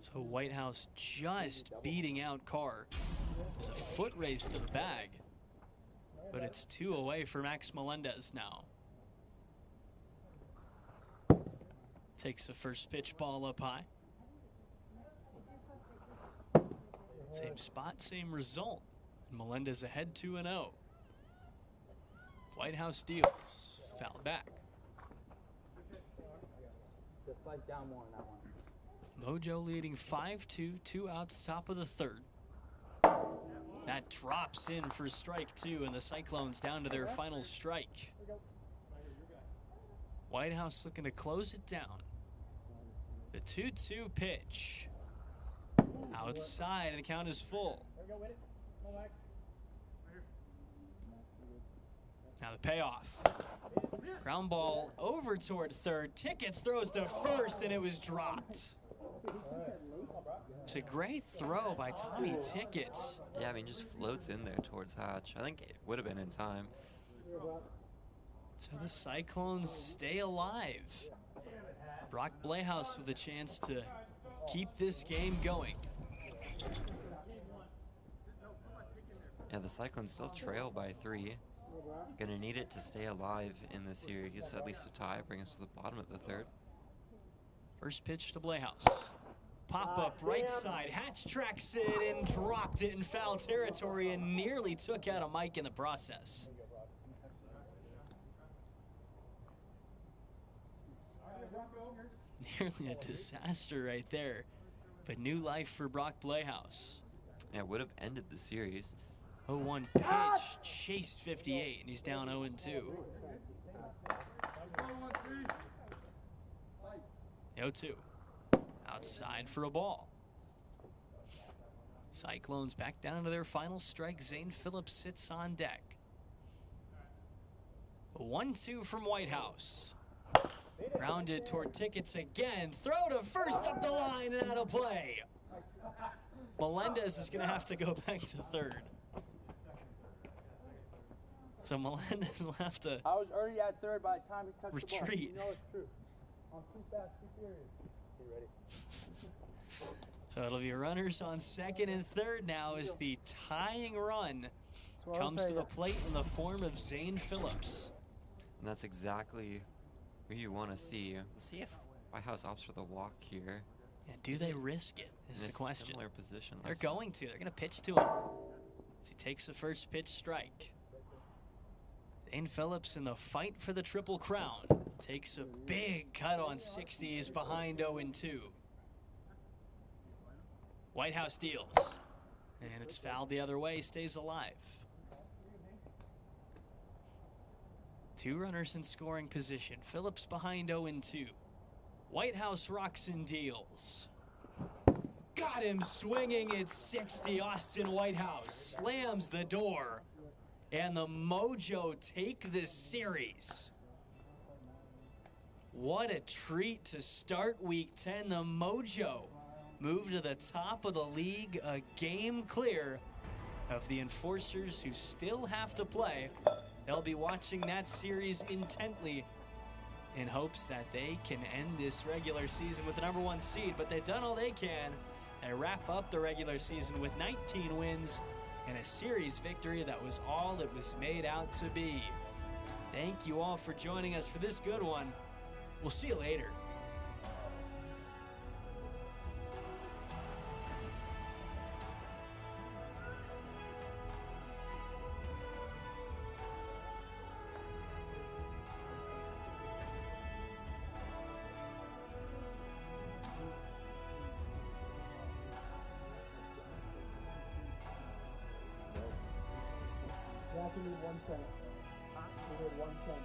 So Whitehouse just beating out Carr. There's a foot race to the bag. But it's 2 away for Max Melendez now. Takes the first pitch ball up high. Same spot, same result. And Melendez ahead 2-0. Whitehouse deals. Foul back. Just like down more on that one. Mojo leading 5-2, 2 outs, top of the third. That drops in for strike 2, and the Cyclones down to their final strike. Whitehouse looking to close it down. The 2-2 pitch. Outside, and the count is full. Now the payoff. Ground ball over toward third. Tickets throws to first, and it was dropped. It's a great throw by Tommy Tickets. Yeah, I mean, just floats in there towards Hatch. I think it would have been in time. So the Cyclones stay alive. Brock Blehouse with a chance to keep this game going. Yeah, the Cyclones still trail by 3. Gonna need it to stay alive in this series, at least a tie, bring us to the bottom of the third. First pitch to Blehouse. Pop up right side. Hatch tracks it and dropped it in foul territory and nearly took out a Mike in the process. Nearly a disaster right there. But new life for Brock Blehouse. Yeah, it would have ended the series. 0-1 pitch, chased 58, and he's down 0-2. 0-2. Outside for a ball. Cyclones back down to their final strike. Zane Phillips sits on deck. 1-2 from Whitehouse. Grounded toward Tickets again. Throw to first up the line and out of play. Melendez is going to have to go back to third. So Melendez will have to I was already at third by the time he touched the ball. retreat. You know it's true. I'm too fast, too furious. You ready? So it'll be runners on second and third now as the tying run comes to the plate in the form of Zane Phillips. And that's exactly what you want to see. We'll see if Whitehouse opts for the walk here. Yeah, do they risk it is in the question. Similar position. They're going to. They're going to pitch to him. As he takes the first pitch strike. Zane Phillips in the fight for the Triple Crown. Takes a big cut on 60s behind 0-2. Whitehouse deals. And it's fouled the other way, stays alive. 2 runners in scoring position. Phillips behind 0-2. Whitehouse rocks and deals. Got him swinging at 60. Austin Whitehouse slams the door. And the Mojo take this series. What a treat to start week 10. The Mojo move to the top of the league, a game clear of the Enforcers who still have to play. They'll be watching that series intently in hopes that they can end this regular season with the #1 seed, but they've done all they can. They wrap up the regular season with 19 wins and a series victory that was all it was made out to be. Thank you all for joining us for this good one. We'll see you later. You need 1 cent. You need 1 cent.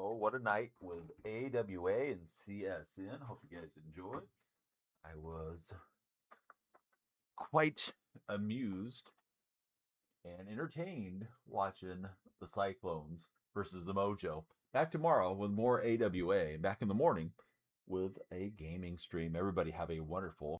Oh, what a night with AWA and CSN. Hope you guys enjoyed. I was quite amused and entertained watching the Cyclones versus the Mojo. Back tomorrow with more AWA. Back in the morning with a gaming stream. Everybody have a wonderful